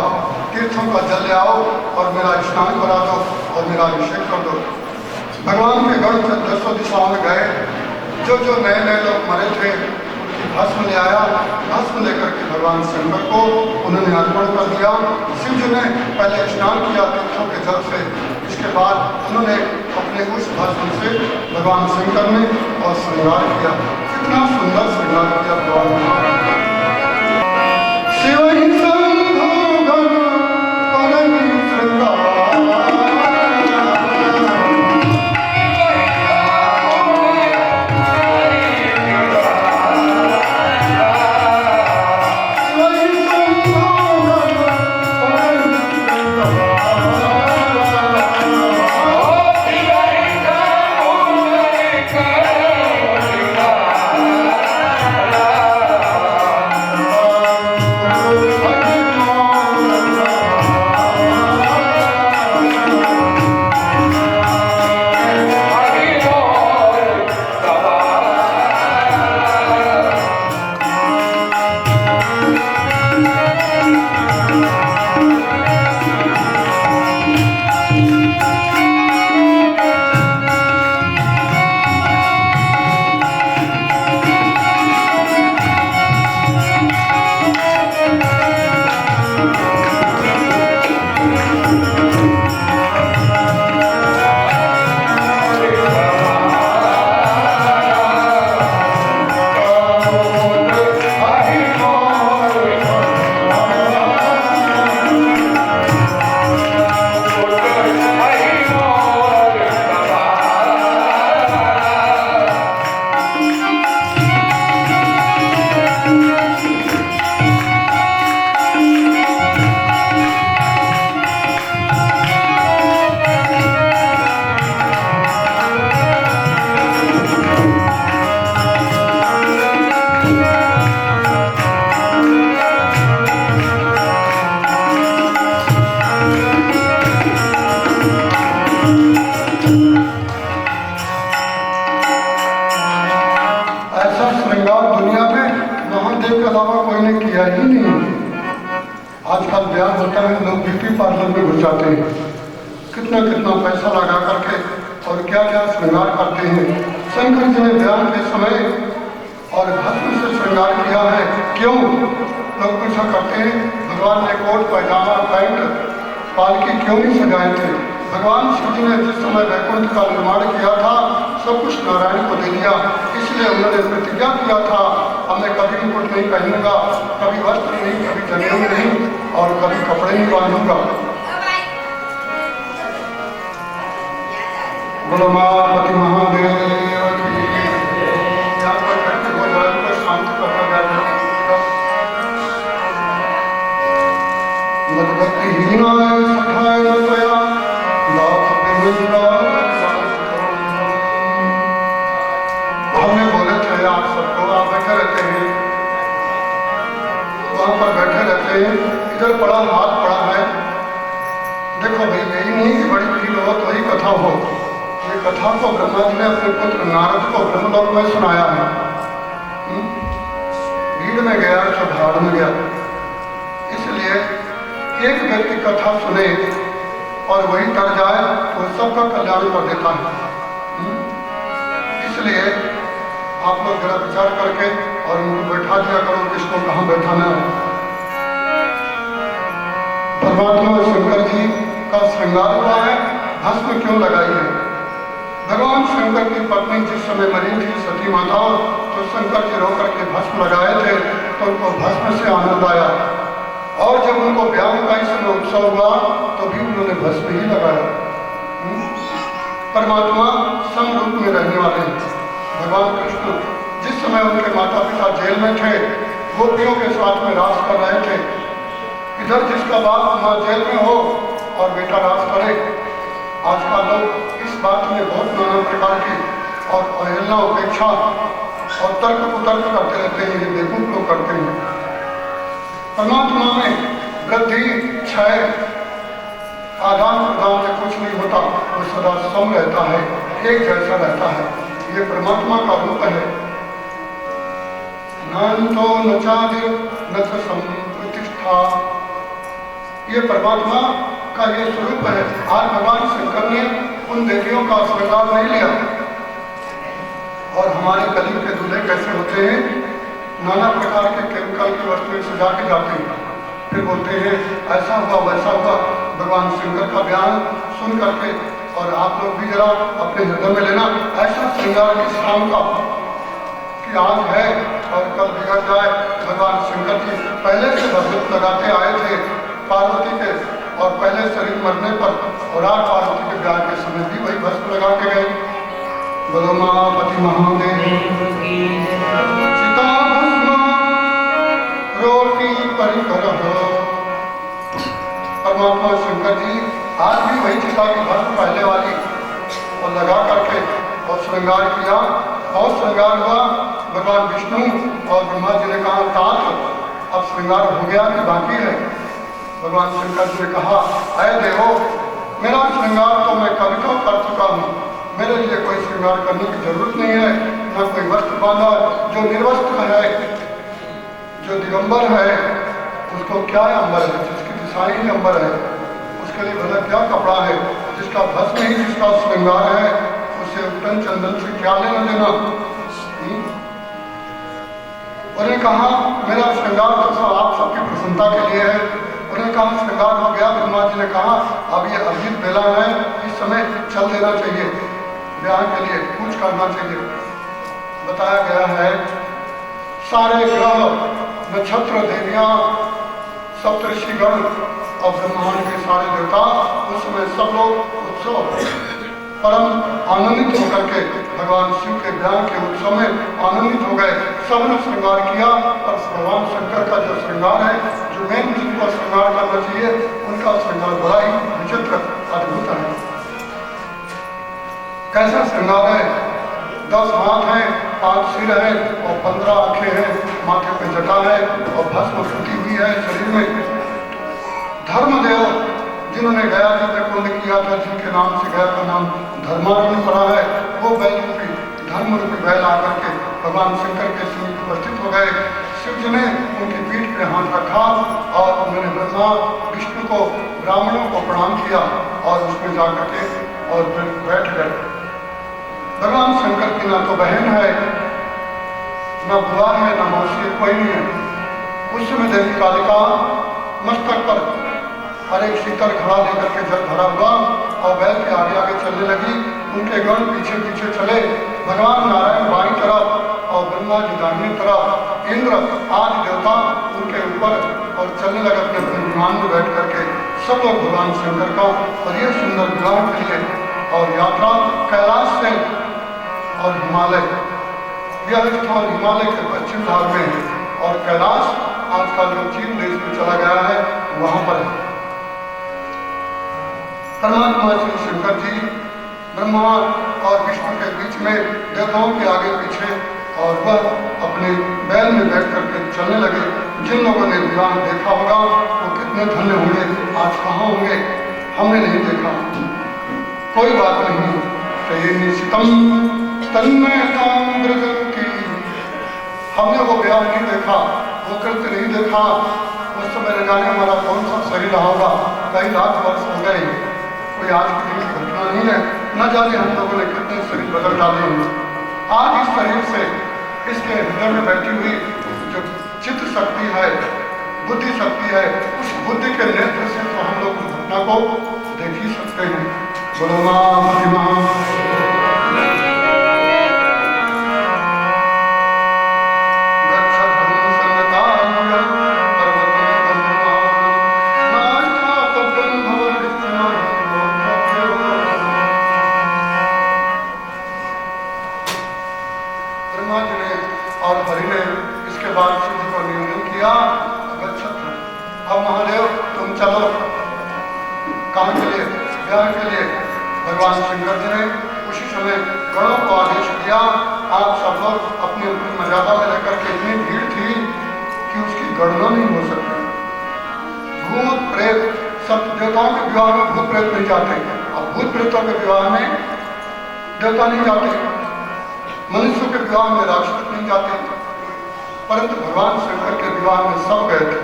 तीर्थों का जल ले आओ और मेरा स्नान करा दो और मेरा अभिषेक कर दो। भगवान के गण से दसों दिशाओं में गए, जो जो नए नए लोग मरे थे उनकी भस्म ले आया, भस्म लेकर के भगवान शंकर को उन्होंने अर्पण कर दिया। शिव जी ने पहले स्नान किया तीर्थों के जल से, इसके बाद उन्होंने अपने उस भस्म से भगवान शंकर ने और श्रृंगार किया। कितना सुंदर श्रृंगार किया भगवान ने। शिव ही कितना कितना पैसा लगा करके और क्या क्या श्रृंगार करते हैं। शंकर जी ने ध्यान के समय और भस्म से श्रृंगार किया है। क्यों? लोग पूछा करते हैं भगवान ने कोट पैजामा पैंट पालकी क्यों नहीं सजाए थे? भगवान शिव जी ने जिस समय वैकुंठ का निर्माण किया था सब कुछ नारायण को दे दिया, इसलिए उन्होंने प्रतिज्ञा किया था अब मैं कभी मुकुट नहीं पहनूंगा, कभी वस्त्र नहीं, कभी जनेऊ नहीं और कभी कपड़े नहीं बांधूंगा। बोलो महापति महादेव की। यहाँ पर घंटे हो जाए तो शांत करना जाए। मदभक्ति हीनाय सठाय नतया लाख बिंद्रा। हमने बोले थे आप सबको, आप बैठे रहते हैं, वहाँ पर बैठे रहते हैं, इधर पड़ा हाथ पड़ा है। देखो भाई यही नहीं कि बड़ी भीड़ हो तो ही कथा हो। ये कथा को ब्रह्मा जी ने अपने पुत्र नारद को ब्रह्मलोक में सुनाया है। भीड़ में गया तो भाड़ में गया। इसलिए एक व्यक्ति कथा सुने और वही डर जाए तो सबका कल्याण कर देता है। इसलिए आप लोग जरा विचार करके और उनको बैठा दिया करो, किसको कहाँ बैठाना है। परमात्मा शंकर जी का श्रृंगार हुआ है, भस्म क्यों लगाई है? भगवान शंकर की पत्नी जिस समय मरी थी सती माता, तो शंकर जी रोकर के भस्म लगाए थे, तो उनको भस्म से आनंद आया। और जब उनको ब्याह का इस समय उत्सव हुआ तो भी उन्होंने भस्म ही लगाया। परमात्मा समरूप में रहने वाले भगवान कृष्ण जिस समय उनके माता पिता जेल में थे, गोपियों के साथ में राज कर रहे थे। इधर जिसका बाप माँ जेल में हो और बेटा राज करे। आजकल लोग इस बात में बहुत नाना प्रकार की और अवहेलना उपेक्षा और तर्क कुतर्क करते रहते हैं, ये बेवकूफ लोग करते हैं। परमात्मा में वृद्धि क्षय आदान प्रदान से कुछ नहीं होता, वो सदा सम रहता है, एक जैसा रहता है। ये परमात्मा का रूप है। नान्तो न चादिर न च संप्रतिष्ठा, ये परमात्मा का ये स्वरूप है। आज भगवान शंकर ने उन देवियों का श्रृंगार नहीं लिया। और हमारे कलयुग के दूल्हे कैसे होते हैं? नाना प्रकार के केमिकल की वस्तुएं सजा के जाते हैं, फिर बोलते हैं ऐसा हुआ वैसा हुआ। भगवान शंकर का बयान सुन करके और आप लोग भी जरा अपने हृदय में लेना, ऐसा श्रृंगार किस काम का कि आज है और कल बिगड़ जाए। भगवान शंकर जी पहले से भस्म लगाते आए थे पार्वती के, और पहले शरीर मरने पर और आज पार्वती के ब्याह के समय भी वही भस्म लगा के गए। बोलो महापति महादेव चिता भस्म रोटी परिकर। परमात्मा शंकर जी आज भी वही चिता की भस्म पहले वाली और लगा करके और श्रृंगार किया। बहुत श्रृंगार हुआ। भगवान विष्णु और ब्रह्मा जी ने कहा तात अब श्रृंगार हो गया कि बाकी है? भगवान शंकर जी ने कहा अय देवो, मेरा श्रृंगार तो मैं कभी तो कर चुका हूँ, मेरे लिए कोई श्रृंगार करने की जरूरत नहीं है। न कोई वस्त्र बांधा, जो निर्वस्त्र है, जो दिगंबर है, उसको क्या अंबर है? जिसकी दिशा ही अंबर है, उसके लिए भला क्या कपड़ा है? जिसका भस्म ही जिसका श्रृंगार है, उसे उत्तम चंदन से क्या लेना देना? उन्हें कहा मेरा श्रृंगार तो सब आप सबकी प्रसन्नता के लिए है। उन्हें कहा श्रृंगार हो गया। ब्रह्मा जी ने कहा अब ये अभिजित बेला है, इस समय चल देना चाहिए, ब्याह के लिए कुछ करना चाहिए। बताया गया है सारे ग्रह नक्षत्र देवियां सप्तऋषिगण और ब्रह्मांड के सारे देवता उस समय सब लोग उत्सव परम आनंदित होकर के भगवान शिव के ब्याह के उत्सव में आनंदित हो गए। सबने श्रृंगार किया और भगवान शंकर का जो श्रृंगार है, जो मेन जिनको श्रृंगार करना चाहिए, उनका श्रृंगार बड़ा ही विचित्र अद्भुत है। कैसा श्रृंगार है? 10 हाथ हैं, 5 सिर हैं और 15 आंखें हैं, माथे पे जटा है और भस्म फूटी हुई है शरीर में। धर्मदेव जिन्होंने गया जी में कुंड किया था, जिनके नाम से गया का नाम धर्मार्जुन पड़ा है, वो बैल रूपी धर्म रूपी बैल आकर के भगवान शंकर के समीप उपस्थित हो गए। शिव जी ने उनकी पीठ पे हाथ रखा और उन्होंने ब्रह्मा विष्णु को ब्राह्मणों को प्रणाम किया और उसमें जाकर के और फिर बैठ गए। भगवान शंकर की ना तो बहन है, ना बुआ है, ना मौसी, कोई नहीं है। उस समय देवी कालिका मस्तक पर हर एक शीतल घड़ा लेकर के जल भरा हुआ और बैल के आगे आगे चलने लगी। उनके गण पीछे पीछे चले। भगवान नारायण बाईं तरफ और ब्रह्मा जी दाहिनी तरफ, इंद्र आदि देवता उनके ऊपर और चलने लगे अपने विमान में बैठ करके सब लोग भगवान शंकर का। और ये सुंदर विवाह के लिए और यात्रा कैलाश से और हिमालय, यह स्थान हिमालय के पश्चिम भाग में है और कैलाश आजकल जो चीन देश में चला गया है वहां पर है। परमात्मा श्री शंकर जी ब्रह्मा और विष्णु के बीच में देवताओं के आगे पीछे और वह अपने बैल में बैठ करके चलने लगे। जिन लोगों ने विवाह देखा होगा वो कितने धन्य होंगे। आज कहाँ होंगे? हमने नहीं देखा, कोई बात नहीं। हमने वो ब्याह नहीं देखा, वो कृत्य नहीं देखा। उस समय न जाने हमारा कौन सा शरीर रहा होगा, कई लाख वर्ष हो गए, कोई आज की दिन की घटना नहीं है। न जाने हम लोगों ने कितने शरीर बदल डाले होंगे। आज इस शरीर से इसके हृदय में बैठी हुई जो चित्त शक्ति है, बुद्धि शक्ति है, उस बुद्धि के नेत्र से तो हम लोग उस घटना को देख ही सकते हैं। बोलो मां और हरि ने इसके बाद शिव जी को निवेदन किया, अब महादेव तुम चलो। कहाँ के लिए? ब्याह के लिए। भगवान शंकर जी ने उसी समय गणों को आदेश दिया, आप सब लोग अपनी अपनी मर्यादा में रहकर के, इतनी भीड़ थी कि उसकी गणना नहीं हो सकती। भूत प्रेत सब देवताओं के विवाह में भूत प्रेत नहीं जाते, और भूत प्रेतों के विवाह में देवता नहीं जाते, मनुष्यों के विवाह में राक्षस नहीं जाते, परंतु भगवान शंकर के विवाह में सब गए थे।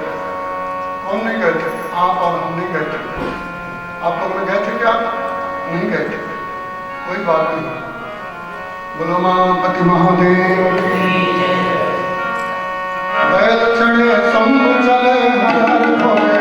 कौन नहीं गए थे? आप और हम नहीं गए थे। आप लोग में गए थे क्या? नहीं गए थे, कोई बात नहीं। बोलो मां पति महादेव बैल चढ़े शंभु चले हर हर भोले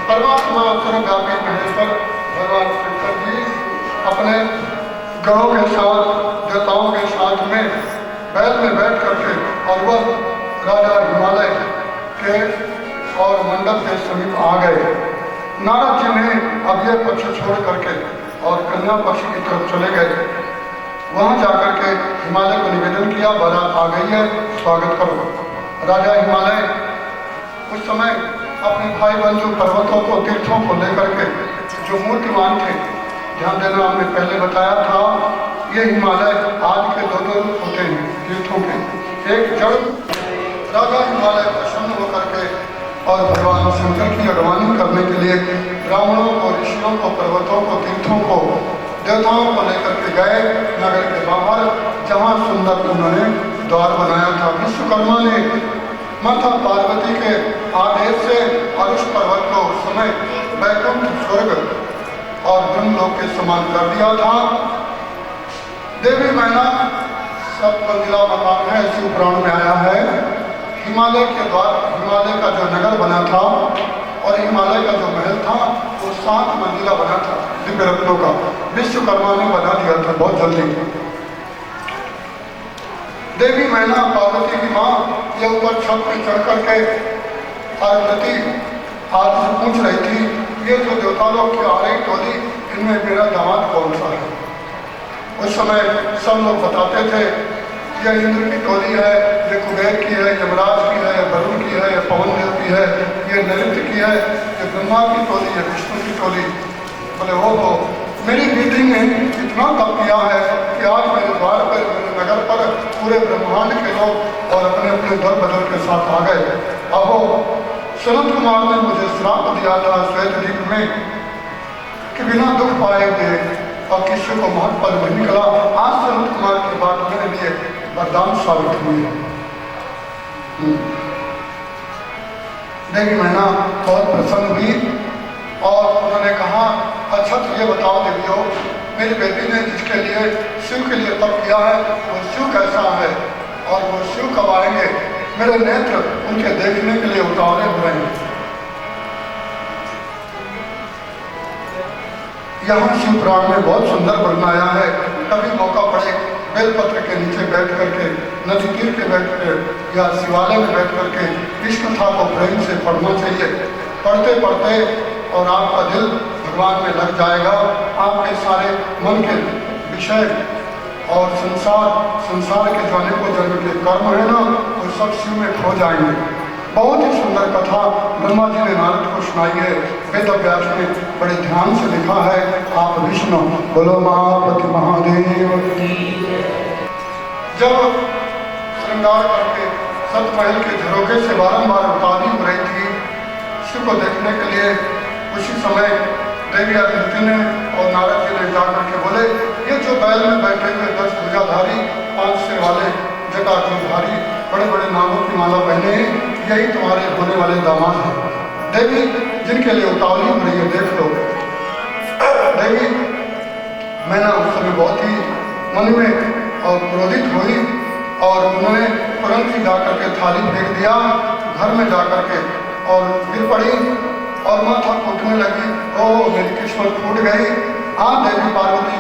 परमात्मा सर्वव्यापी महेश्वर भगवान शंकर जी अपने गणों के साथ, देवताओं के साथ में बैल में बैठ करके, और वह राजा हिमालय के और मंडप के समीप आ गए। नारद जी ने अब ये पक्ष छोड़ करके और कन्या पक्ष की तरफ चले गए। वहां जाकर के हिमालय को निवेदन किया, बारात आ गई है, स्वागत करो। राजा हिमालय उस समय अपने भाई बंधु पर्वतों को, तीर्थों को लेकर के, जो मूर्तिमान थे ध्यान देना, हमने पहले बताया था ये हिमालय आज के दो होते हैं तीर्थों के। एक जड़ राजा हिमालय प्रसन्न होकर के और भगवान शंकर की अगवानी करने के लिए ब्राह्मणों को, ऋषियों को, पर्वतों को, तीर्थों को, देवताओं को लेकर के गए नगर के बाहर, जहाँ सुंदर उन्होंने द्वार बनाया था। विश्वकर्मा ने माता पार्वती के आदेश से और उस पर्वत को उस समय वैकुंठ, स्वर्ग और ब्रह्मलोक के समान कर दिया था। देवी मैना 7 मंजिला मकान है, शिव पुराण में आया है। हिमालय के द्वार, हिमालय का जो नगर बना था और हिमालय का जो महल था वो 7 मंजिला बना था दिव्य रत्नों का। विश्वकर्मा ने बना दिया था बहुत जल्दी। देवी मैना पार्वती की माँ ये ऊपर छत पे चढ़ करके पार्वती हाथ से पूछ रही थी, ये जो देवता लोग की आ रही टोली, इनमें मेरा दामाद कौन सा है। उस समय सब लोग बताते थे ये इंद्र की टोली है, ये कुबेर की है, यमराज की है, वरुण की है, ये पवन देव की है, ये नृत्य की है, ये ब्रह्मा की टोली, ये विष्णु की टोली। बोले वो तो मेरी बेटी ने इतना तप किया है कि आज मेरे द्वार पर, मेरे नगर पर पूरे ब्रह्मांड के लोग और अपने अपने दल बदल के साथ आ गए। अब वो सनत कुमार ने मुझे श्राप दिया था श्वेत द्वीप में कि बिना दुख पाए हुए और किसी को महत्व नहीं निकला। आज सनत कुमार की बात मेरे लिए वरदान साबित हुई है। देवी मैना बहुत प्रसन्न हुई और उन्होंने कहा, अच्छा तो ये बताओ देवियों, मेरी बेटी ने जिसके लिए शिव के लिए तप किया है वो शिव कैसा है और वो शिव कब आएंगे? मेरे नेत्र उनके देखने के लिए उतावले हो रहे हैं। यहाँ शिव पुराण में बहुत सुंदर वर्णन आया है। कभी मौका पड़े बेलपत्र के नीचे बैठ करके, नदी तीर के बैठ कर या शिवालय में बैठ करके इस कथा को प्रेम से पढ़ना चाहिए। पढ़ते पढ़ते और आपका दिल भगवान में लग जाएगा। आपके सारे मन के विषय और संसार के जो अनेकों जन्म के कर्म है ना, वो सब शिव में खो जाएंगे। बहुत ही सुंदर कथा ब्रह्मा जी ने नारद को सुनाई है। वेद व्यास ने बड़े ध्यान से लिखा है। आप विष्णु बोलो महापति महादेव। जब श्रृंगार करके सतमहल के झरोखे से बारंबार उतारी हो रही थी शिव को देखने के लिए, उसी समय देवी आकृति ने और नारद जी ने जाकर के बोले, ये जो बैल में बैठे हुए 10 भुजाधारी, 5 सिर वाले, जटाधारी, बड़े बड़े नागों की माला पहने, यही तुम्हारे होने वाले दामाद हैं। देवी जिनके लिए उतावली हो रही है, देख लो। देवी मैंने उस समय बहुत ही मन में और क्रोधित हुई और उन्होंने तुरंत ही जाकर के थाली फेंक दिया घर में जाकर के और गिर पड़ी और माथा कूटने लगी। ओ मेरी किस्मत फूट गई। हाँ देवी पार्वती,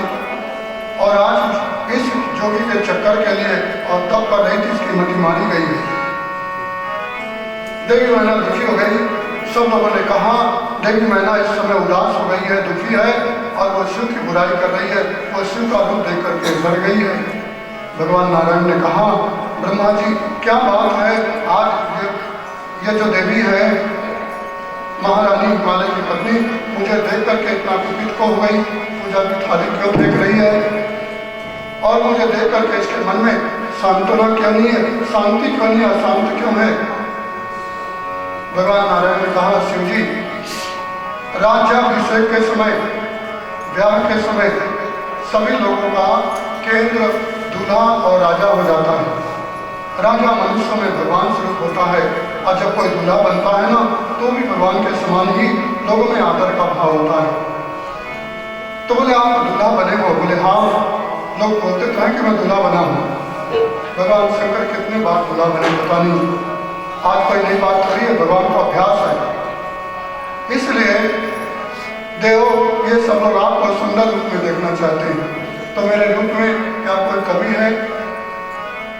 और आज इस जोगी के चक्कर के लिए और तब कर रही थी, इसकी मति मारी गई है। देवी मैना दुखी हो गई। सब लोगों ने कहा देवी मैना इस समय उदास हो गई है, दुखी है और वो शिव की बुराई कर रही है, वो शिव का रूप देख करके डर गई है। भगवान नारायण ने कहा, ब्रह्मा जी क्या बात है, आज ये जो देवी है महारानी हिमालय की पत्नी, मुझे देख करके इतना कुपित को हो गई, पूजा की थाली क्यों फेंक रही है और मुझे देख करके इसके मन में सांत्वना क्यों नहीं है, शांति क्यों नहीं है, अशांत क्यों है? भगवान नारायण ने कहा, शिव जी राज्याभिषेक के समय, ब्याह के समय सभी लोगों का केंद्र दूल्हा और राजा हो जाता है। राजा मनुष्य में भगवान स्वरूप होता है और जब कोई दूल्हा बनता है ना, तो भी भगवान के समान ही लोगों में आदर का भाव होता है। तो बोले आप दूल्हा बने हो? बोले हाँ, लोग बोलते तो हैं कि मैं दूल्हा बना हूँ। भगवान शंकर कितने बार दूल्हा बने पता नहीं, आज कोई नई बात करी है, भगवान का अभ्यास है। इसलिए देव ये सब लोग आपको सुंदर रूप में देखना चाहते हैं, तो मेरे रूप में क्या कोई कमी है?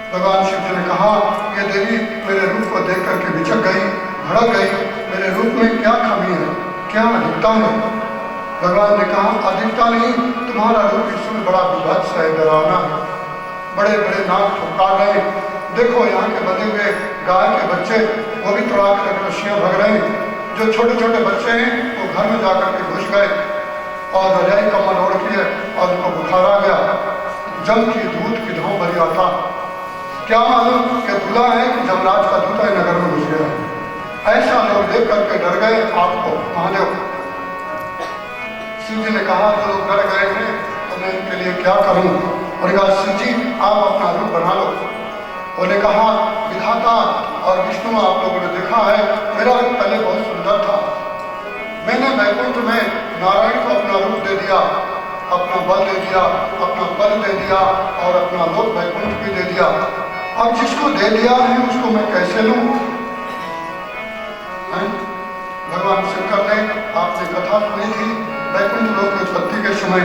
भगवान शिव जी ने कहा, ये देवी मेरे रूप को देख करके बिचक गई, भड़क गई, मेरे रूप में क्या कमी है, क्या अधिकता है? भगवान ने कहा, अधिकता नहीं, तुम्हारा रूप इसमें बड़ा विभत्स है, डरावना है। बड़े बड़े नाक फुटका गए, देखो यहाँ के बंधे हुए गाय के बच्चे वो भी तोड़ा के रस्सियाँ भग रहे हैं। जो छोटे छोटे बच्चे हैं वो घर में जाकर के घुस गए और रजाई कमर ओढ़ की है और उनको बुखार आ गया, जम की दूध की धाव भरी आता। क्या मालूम कि दूल्हा है कि जमराज का दूल्हा नगर में घुस गया। ऐसा लोग देख करके डर गए आपको महादेव। शिव जी ने कहा जो लोग डर गए हैं तो मैं इनके लिए क्या करूं। और कहा शिव जी आप अपना रूप बना लो। उन्होंने कहा विधाता और विष्णु आप लोगों ने देखा है मेरा रूप पहले बहुत सुंदर था, मैंने वैकुंठ में नारायण को अपना रूप दे दिया, अपना बल दे दिया, अपना पद दे दिया और अपना लोक वैकुंठ भी दे दिया। अब जिसको दे दिया है उसको मैं कैसे लूं? भगवान शंकर ने आपने कथा सुनी थी वैकुंठ लोक की उत्पत्ति के समय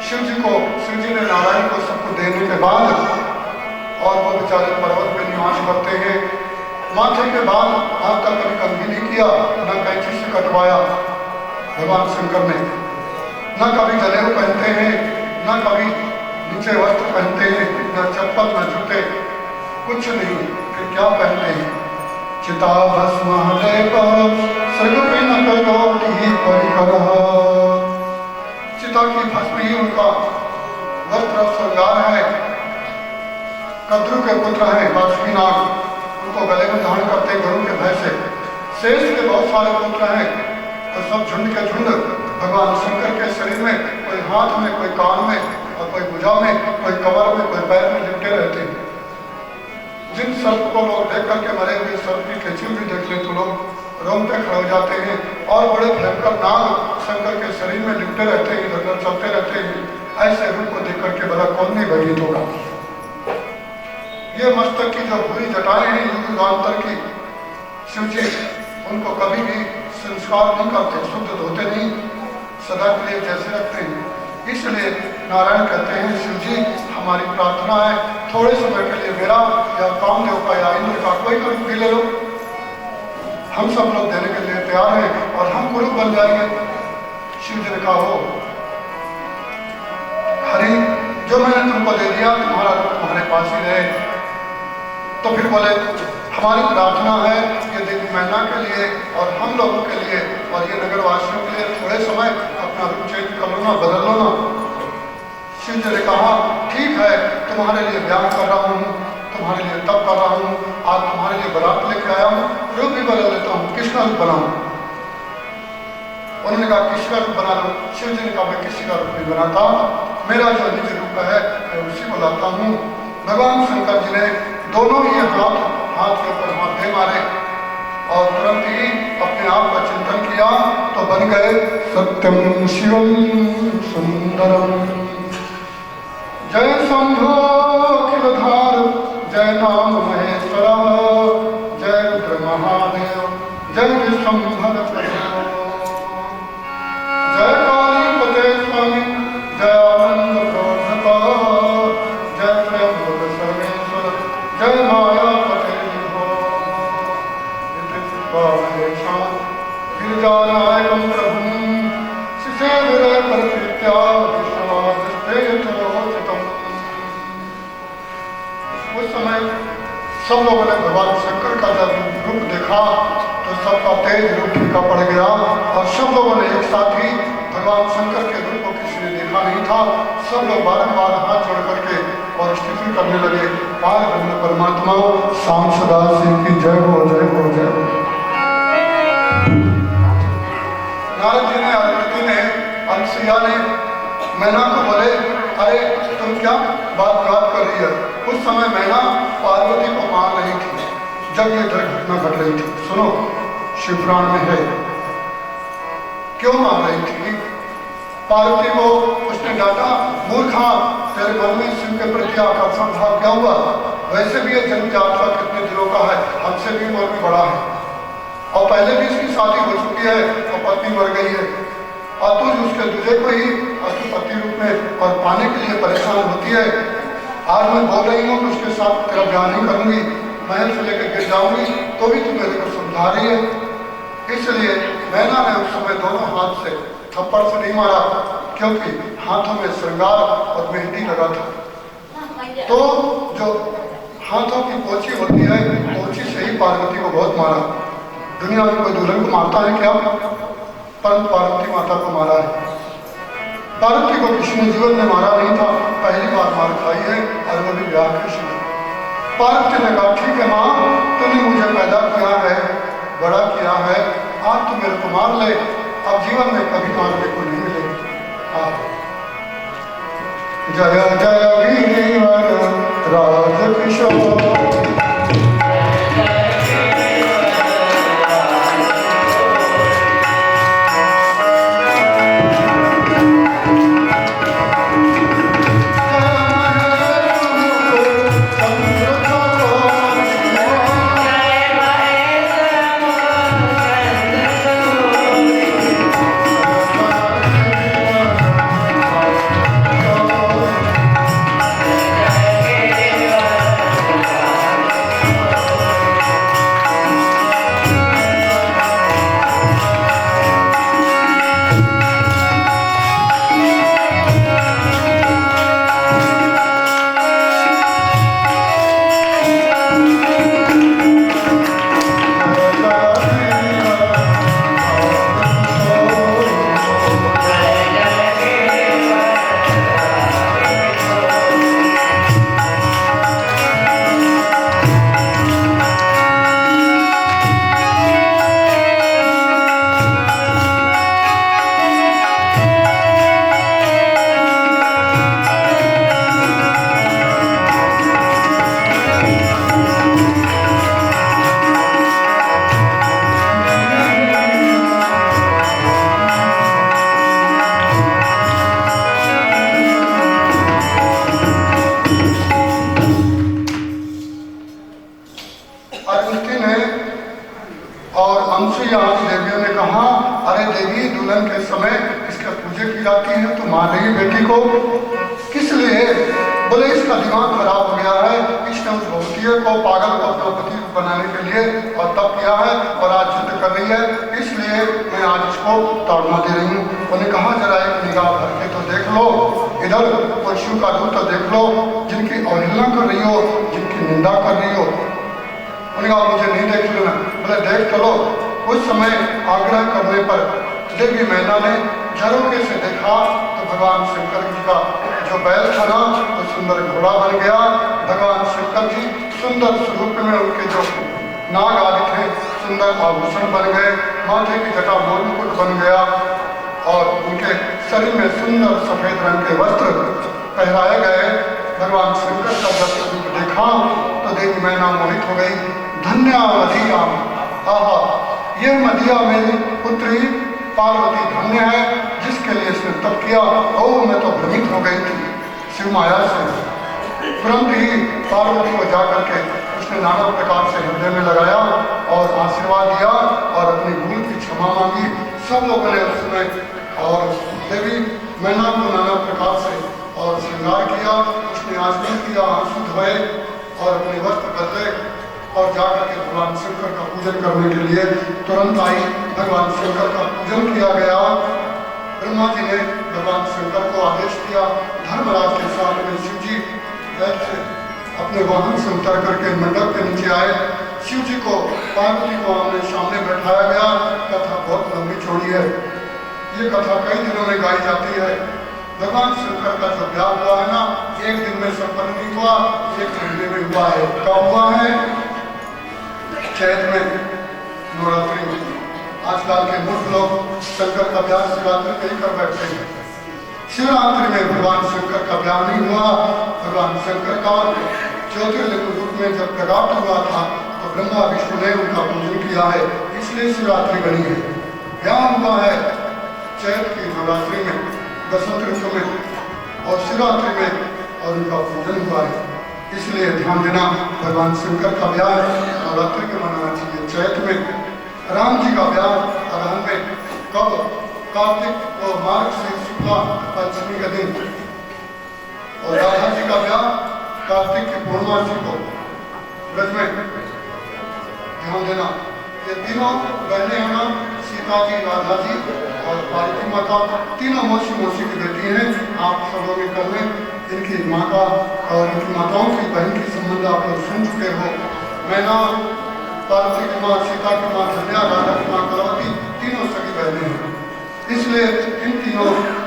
शिव जी ने नारायण को सब कुछ देने के बाद और वो बेचारे पर्वत पे निवास करते हैं, माथे के बाद हाथ तक कभी कंघी नहीं किया, न कैंची से कटवाया भगवान शंकर ने, न कभी जनेऊ पहनते हैं, न कभी नीचे वस्त्र पहनते हैं, न चप्पल न जूते, कुछ नहीं। फिर क्या पहनते हैं? चिता भस्म चिता की भस्म ही उनका वस्त्र श्रृंगार है। कद्रु के पुत्र हैं वासुकीनाग, उनको गले में धारण करते हैं गरुड़ के भय से। शेष के बहुत सारे पुत्र हैं तो सब झुंड के झुंड भगवान शंकर के शरीर में, कोई हाथ में, कोई कान में और कोई भुजा में, कोई कमर में, कोई पैर में लिपटे रहते हैं। जिन सर्प को लोग देख करके मरे हुए सर्प की कैंची भी देख ले तो लोग रोंगटे खड़े हो जाते हैं। और बड़े भयंकर नाग शंकर के शरीर में लिपटे रहते हैं, इधर चलते रहते हैं। ऐसे रूप को देख करके भला कौन नहीं भयभीत होगा। ये मस्तक की जो पूरी जटाएं हैं युगांतर की, शिव जी उनको कभी भी संस्कार नहीं करते, शुद्ध धोते नहीं, सदा के लिए जैसे रखते हैं। इसलिए नारायण कहते हैं शिव जी हमारी प्रार्थना है थोड़े समय के लिए मेरा या कामदेव का या इंद्र का कोई रूप भी ले लो, हम सब लोग देने के लिए तैयार हैं और हम कुरूप बन जाएंगे। शिव जी ने कहा हो हरि जो मैंने तुमको दे दिया तुम्हारा रूप तुम्हारे पास ही रहे। तो फिर बोले हमारी प्रार्थना है ये देवी मैना के लिए और हम लोगों के लिए और ये नगरवासियों के लिए थोड़े समय अपना रूप चेंज कर लो ना, बदल लो ना। शिव जी ने कहा ठीक है तुम्हारे लिए ब्याह कर रहा हूँ, तुम्हारे लिए तप कर रहा हूँ, आज तुम्हारे लिए बारात लेके आया हूँ, रूप भी बदल लेता हूँ, किसका रूप बनाऊँ? उन्होंने कहा किसका रूप बना लो। शिव जी ने कहा मैं किसी का रूप नहीं बनाता, मेरा जो निज रूप है मैं उसी को लाता हूँ। भगवान शंकर जी ने दोनों ही हाथ के ऊपर हाथ दे मारे और तुरंत ही अपने आप का चिंतन किया तो बन गए सत्यम शिवम सुंदरम। जय शंभो अखिलधार जय नाम महेश्वर जय रुद्र महादेव जय विश्वंभर प्रभो जय कालीपते स्वामी जय आनंद प्रोधका जय प्रेम सर्वेश्वर जय मायापते गिरिजानायकं प्रभुं शिशेविरे परिकृत्या विश्वास्ते यथोचितम्। उस समय सब लोगों ने भगवान शंकर का जब रूप देखा तो सबका तेज रूप फीका पड़ गया और सब लोगों ने एक साथ ही भगवान शंकर के रूप को किसी ने देखा नहीं था। सब लोग बारंबार हाथ जोड़ करके और स्तुति करने लगे पार ब्रह्म परमात्मा शाम सदा शिव की जय हो जय हो जय हो। नारद जी ने, अदिति ने, अनसुईया ने मैना को बोले अरे तुम क्या बात कर रही है? उस समय मैना पार्वती को मार रही थी जब ये दुर्घटना घट रही थी। सुनो शिवपुराण में है क्यों मार रही थी पार्वती को। उसने डांटा मूर्खा तेरे मन में शिव के प्रति आकर्षण भाव क्या हुआ? वैसे भी ये जन्म जातका कितने दिनों का है, हमसे भी उम्र भी बड़ा है और पहले भी इसकी शादी हो चुकी है और पत्नी मर गई है और तू उसके दूल्हे को ही पति रूप में और पाने के लिए परेशान होती है। आज मैं बोल रही हूँ कि उसके साथ तेरा ब्याह नहीं करूंगी, महल से लेकर गिर जाऊंगी तो भी तू मेरे को समझा रही है। इसलिए मैना ने उस समय दोनों हाथ से थप्पड़ से नहीं मारा क्योंकि हाथों में श्रृंगार और मेहंदी लगा था। तो जो हाथों की पोछी होती है पोछी से ही पार्वती को बहुत मारा। दुनिया में कोई दुल्हन को मारता है क्या? परंतु पार्वती माता को मारा है। पार्वती को किसी ने जीवन में मारा नहीं था, पहली बार मार खाई है और वो भी ब्याह के समय। पार्वती ने कहा ठीक है माँ, तूने मुझे पैदा किया है, बड़ा किया है, आज तू मेरे को मार ले, अब जीवन में कभी मारने को नहीं मिलेगी। जय जय वीर राज किशोर।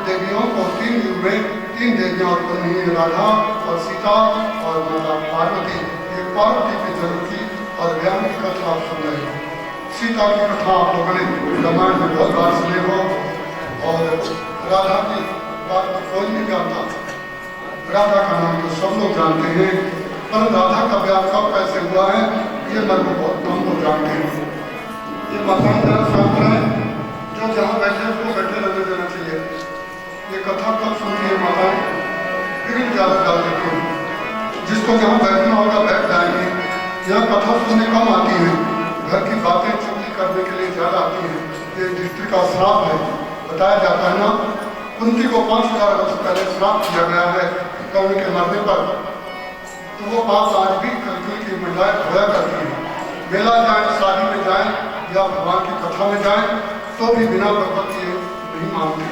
देवियों को 3 युग में 3 देवियां उत्पन्न हुई, राधा और सीता और माता पार्वती। ये पार्वती के जन्म की और ज्ञान की कथा आप सुन रहे हो। सीता की कथा आप लोगों ने रामायण में बहुत बार सुने हो, और राधा की बात तो कोई नहीं जानता। राधा का नाम तो सब लोग जानते हैं, पर राधा का ब्याह कब कैसे हुआ है ये मैं बहुत कम लोग जानते हैं। ये माताएं जरा शांत रहें, जो जहाँ बैठे उसको बैठे रहने देना चाहिए। ये कथा कब सुनती है माताएं, फिर ज़्यादा डाल देती हैं। जिसको जहाँ बैठना होगा बैठ जाएंगे। यहाँ कथा सुनने कम आती है, घर की बातें चुगली करने के लिए ज़्यादा आती हैं। ये दृष्टि का श्राप है। बताया जाता है ना, कुंती को 5000 वर्ष पहले श्राप किया गया है कर्ण के मरने पर। तो वो बात आज भी कलयुग की महिलाएं होया करती हैं। मेला जाए, शादी में जाए या भगवान की कथा में जाए तो भी बिना भगवत किए नहीं मानती।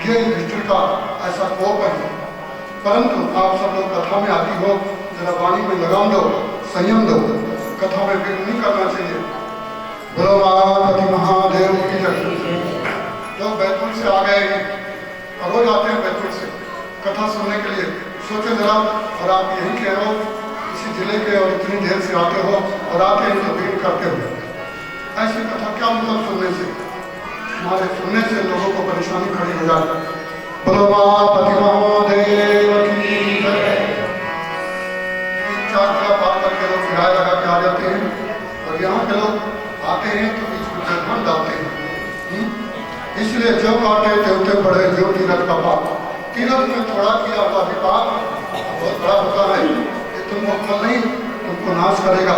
ये दृष्टि का ऐसा कोप है। परंतु आप सब लोग कथा में आती हो, जरा वाणी में लगाम दो, संयम दो, कथा में विघ्न नहीं करना चाहिए। बोलो माता महादेव की जय। लोग बैतूल से आ गए हैं और रोज आते हैं बैतूल से कथा सुनने के लिए। सोचो जरा, और आप यही कह रहे हो इसी जिले के और इतनी देर से आते हो और आते हैं तो विघ्न करते हो। ऐसी कथा क्या मतलब सुनने से? हमारे सुनने से लोगों को परेशानी खड़ी हो जाए। बोलो माता महादेव की जय। 3-4 जगह पार करके लोग किराया लगा के आ जाते हैं, और यहाँ के लोग आते हैं तो बीच में जगह डालते हैं। इसलिए जो काटे त्यों बढ़े जो तीरथ का पाप। तीरथ में थोड़ा किया हुआ भी पाप बहुत बड़ा होता है। ये तुमको फल नहीं, तुमको नाश करेगा।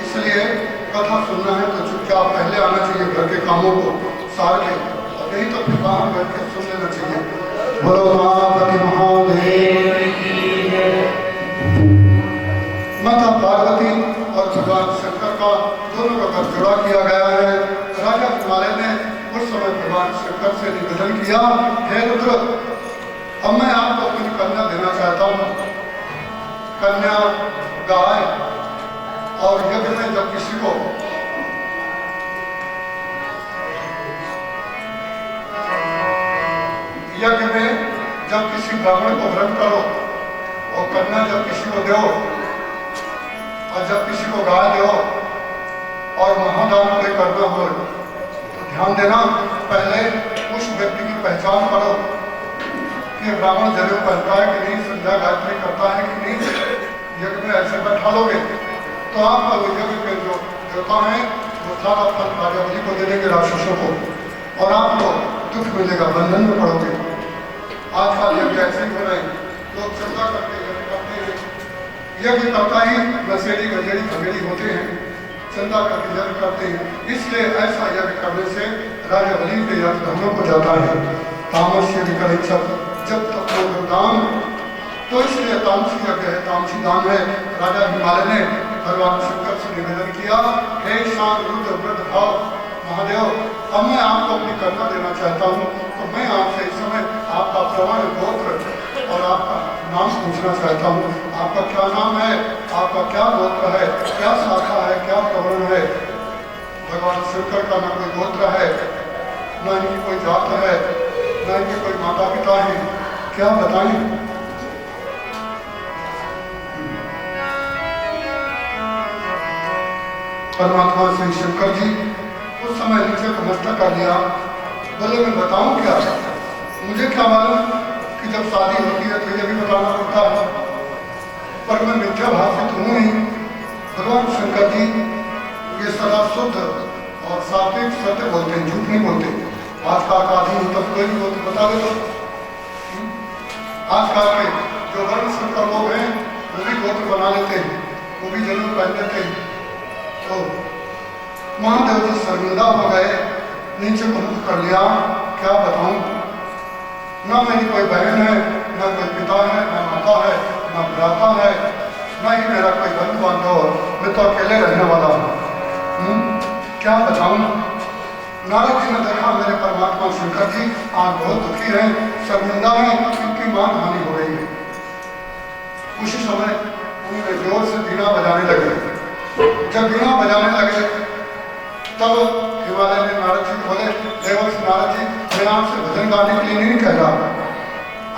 इसलिए कथा सुनना है तो चुपचाप पहले आना चाहिए, घर के कामों को सार के, और नहीं तो फिर बाहर बैठ के सुन लेना चाहिए। बोलो माता महादेव की जय। माता पार्वती और भगवान शंकर का दोनों का जोड़ा किया गया है। राजा हिमालय ने उस समय भगवान शंकर से निवेदन किया, हे रुद्र, अब मैं आपको अपनी कन्या देना चाहता हूँ। कन्या गाय, और यज्ञ में जब किसी को ब्राह्मण को हरण करो, और कन्या जब किसी को दो, और जब किसी को गाय दो, और महादान कोई करना हो तो ध्यान देना, पहले उस व्यक्ति की पहचान करो कि ब्राह्मण जरूर पहनता है कि नहीं, संध्या गायत्री करता है कि नहीं। यज्ञ में ऐसे बैठा लोगे तो आपका यज्ञ के जो देवता है वो सारा फल राजा को दे देंगे, राक्षसों को, और आपको दुख मिलेगा, बंधन में पड़ोगे। आजकल यज्ञ ऐसे ही हो रहे हैं, लोग चंदा करके यज्ञ करते हैं, यज्ञ करता ही नशेड़ी गजेड़ी भगेड़ी होते हैं, चंदा करके यज्ञ करते हैं। इसलिए ऐसा यज्ञ करने से राजा बलि के यज्ञ धर्मों को जाता है। तामस्य विकरित जब तक लोग दान, तो इसलिए तामसी यज्ञ है, तामसी दान है। राजा हिमालय ने भगवान शंकर से निवेदन किया, हे शांत रुद्र वृद्ध भाव महादेव, अब मैं आपको अपनी कन्या देना चाहता हूँ, तो मैं आपसे इस समय आपका प्रमाण गोत्र और आपका नाम पूछना चाहता हूँ। आपका क्या नाम है, आपका क्या गोत्र है, क्या शाखा है, क्या प्रवर्ण है। भगवान शंकर का न कोई गोत्र है, न इनकी कोई जात है, न इनके कोई माता पिता है, क्या बताएं। परमात्मा श्री शंकर जी उस समय नीचे नमस्कार कर लिया, बोले मैं बताऊं क्या, मुझे क्या मालूम कि जब शादी होती है तो ये भी बताना पड़ता है, पर मैं मिथ्या भाषित हूँ नहीं। भगवान शंकर जी ये सदा शुद्ध और सात्विक सत्य बोलते हैं, झूठ नहीं बोलते। आजकल का आदमी तो कोई नहीं बोलते, बता दे तो। आजकल के जो वर्ण शंकर लोग हैं वो भी गोत्र बना लेते हैं, वो भी जरूर पहन लेते हैं। तो महादेव जी शर्मिंदा हो गए, नीचे को मुख कर लिया, क्या बताऊं, ना मेरी कोई बहन है, ना कोई पिता है, ना माता है, ना भ्राता है, ना ही मेरा कोई बंधु बांधव, मैं तो अकेले रहने वाला हूँ, क्या बताऊं। नारद जी ने देखा मेरे परमात्मा शंकर जी आज बहुत दुखी हैं, शर्मिंदा हैं, इनकी मान हानि हो गई है। उसी समय उन्होंने जोर से बीना बजाने लगे। जब बीना बजाने लगे तब हिमालय ने नारद जी को बोले, देवश नारद जी मैं आपसे भजन गाने के लिए नहीं कह रहा।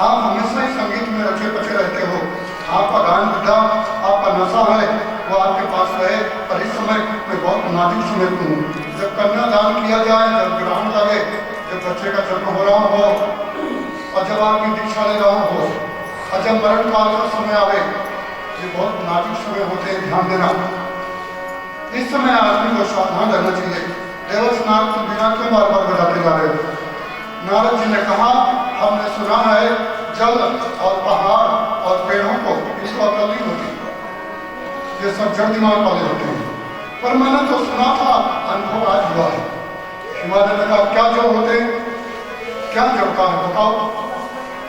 आप हमेशा ही संगीत में रचे पचे रहते हो, आपका गान विधा, आपका नशा है वो आपके पास रहे। पर इस समय मैं बहुत नाजुक समय हूँ। जब कन्यादान किया जाए, जब ग्रहण लगे, जब बच्चे का जन्म हो रहा हो और जब आपकी दीक्षा ले रहा हो और जब मरण काल का समय आवे, ये बहुत नाजुक समय होते हैं, ध्यान देना। इस समय आदमी को सावधान रहना चाहिए। देवस नारद तो बिना क्यों बार बार बजाते जा रहे हो? नारद जी ने कहा, हमने सुना है जल और पहाड़ और पेड़ों को इसको अकल नहीं होती, ये सब जड़ दिमाग वाले होते हैं। पर मैंने तो सुना था, अनुभव आज हुआ है। हिमालय ने कहा, क्या जड़ होते हैं, क्या जड़ता है बताओ?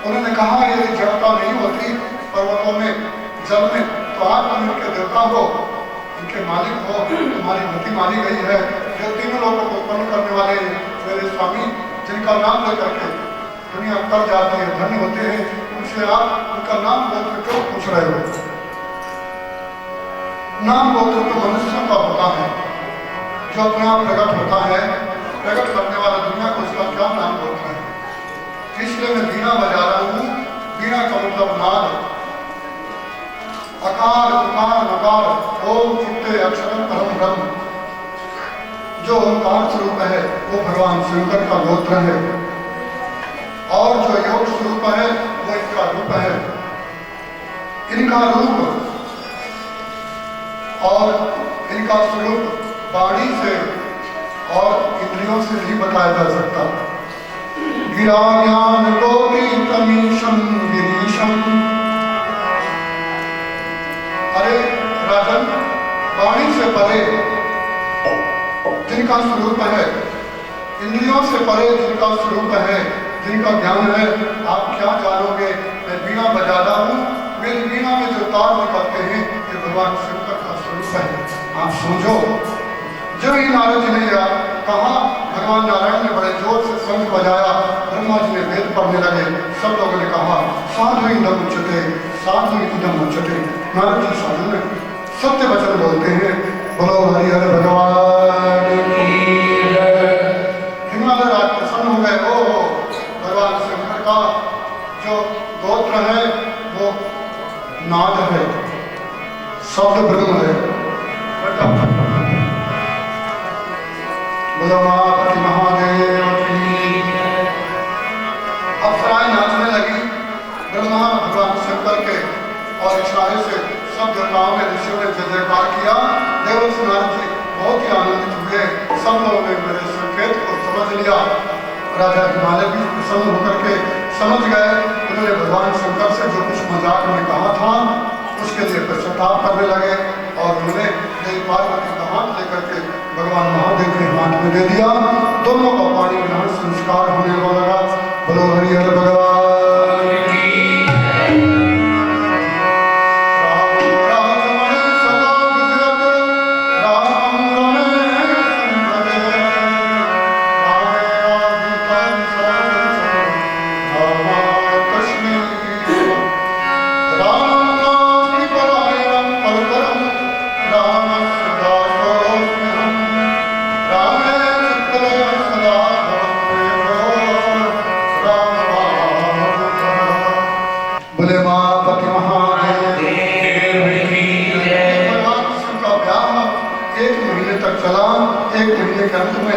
उन्होंने कहा, ये जड़ता नहीं होती पर्वतों में, जल में, तो आप तुम इनके देवता हो, इनके मालिक हो, तुम्हारी गति मारी गई है। जो तीनों लोगों को उत्पन्न करने वाले मेरे स्वामी, जिनका नाम लेकर के दुनिया कर जाती है, धन्य होते हैं, उनसे आप उनका नाम बोलकर क्यों पूछ रहे हो? नाम बोलकर तो मनुष्यों का होता है, जो अपने आप प्रकट होता है, प्रकट करने वाला दुनिया को उसका क्या नाम बोलता है। इसलिए मैं बीना बजा रहा हूँ। बीना का मतलब नाद, अकार उकार नकार, ओम चित्ते अक्षरम परम ब्रह्म। जो ओंकार स्वरूप है वो भगवान शंकर का गोत्र है, और जो योग स्वरूप है वो इनका रूप है। इनका रूप और इनका स्वरूप वाणी से और इंद्रियों से नहीं बताया जा सकता। गिरा ज्ञान गोपी तमीशम गिरीशम। अरे राजन, वाणी से परे जिनका स्वरूप है, इंद्रियों से परे जिनका स्वरूप है, जिनका ज्ञान है, आप क्या जानोगे? मैं बीणा बजा रहा हूँ, मेरी बीणा में जो तार निकलते हैं ये भगवान शंकर का स्वरूप है। आप समझो। जो ही नारद जी ने कहा, भगवान नारायण ने बड़े जोर से शंख बजाया, ब्रह्मा जी ने वेद पढ़ने लगे। सब लोगों ने कहा, साधु इदम उच्यते, साधु इदम उच्यते। नारद जी साधु ने सत्य वचन बोलते हैं। बोलो हरिहर भगवान की जय। हिमालय राज प्रसन्न हो गए। ओ भगवान शंकर का जो गोत्र है वो नाद है, शब्द ब्रह्म है। बोलो मापति महादेव की। अप्सराएं नाचने लगी। ब्रह्मा भगवान शंकर के और इशारे से सब देवताओं ने, ऋषियों ने जय जयकार किया। देवर्षि नारद जी बहुत ही आनंदित हुए। सब लोगों ने मेरे संकेत को समझ लिया। राजा हिमालय भी प्रसन्न होकर के समझ गए। उन्होंने भगवान शंकर से जो कुछ मजाक में कहा था उसके लिए पश्चाताप करने लगे, और उन्होंने देवी पार्वती का हाथ लेकर के भगवान महादेव के हाथ में दे दिया। दोनों का पानी ग्रहण संस्कार होने को लगा। बोलो हरिहर भगवान की।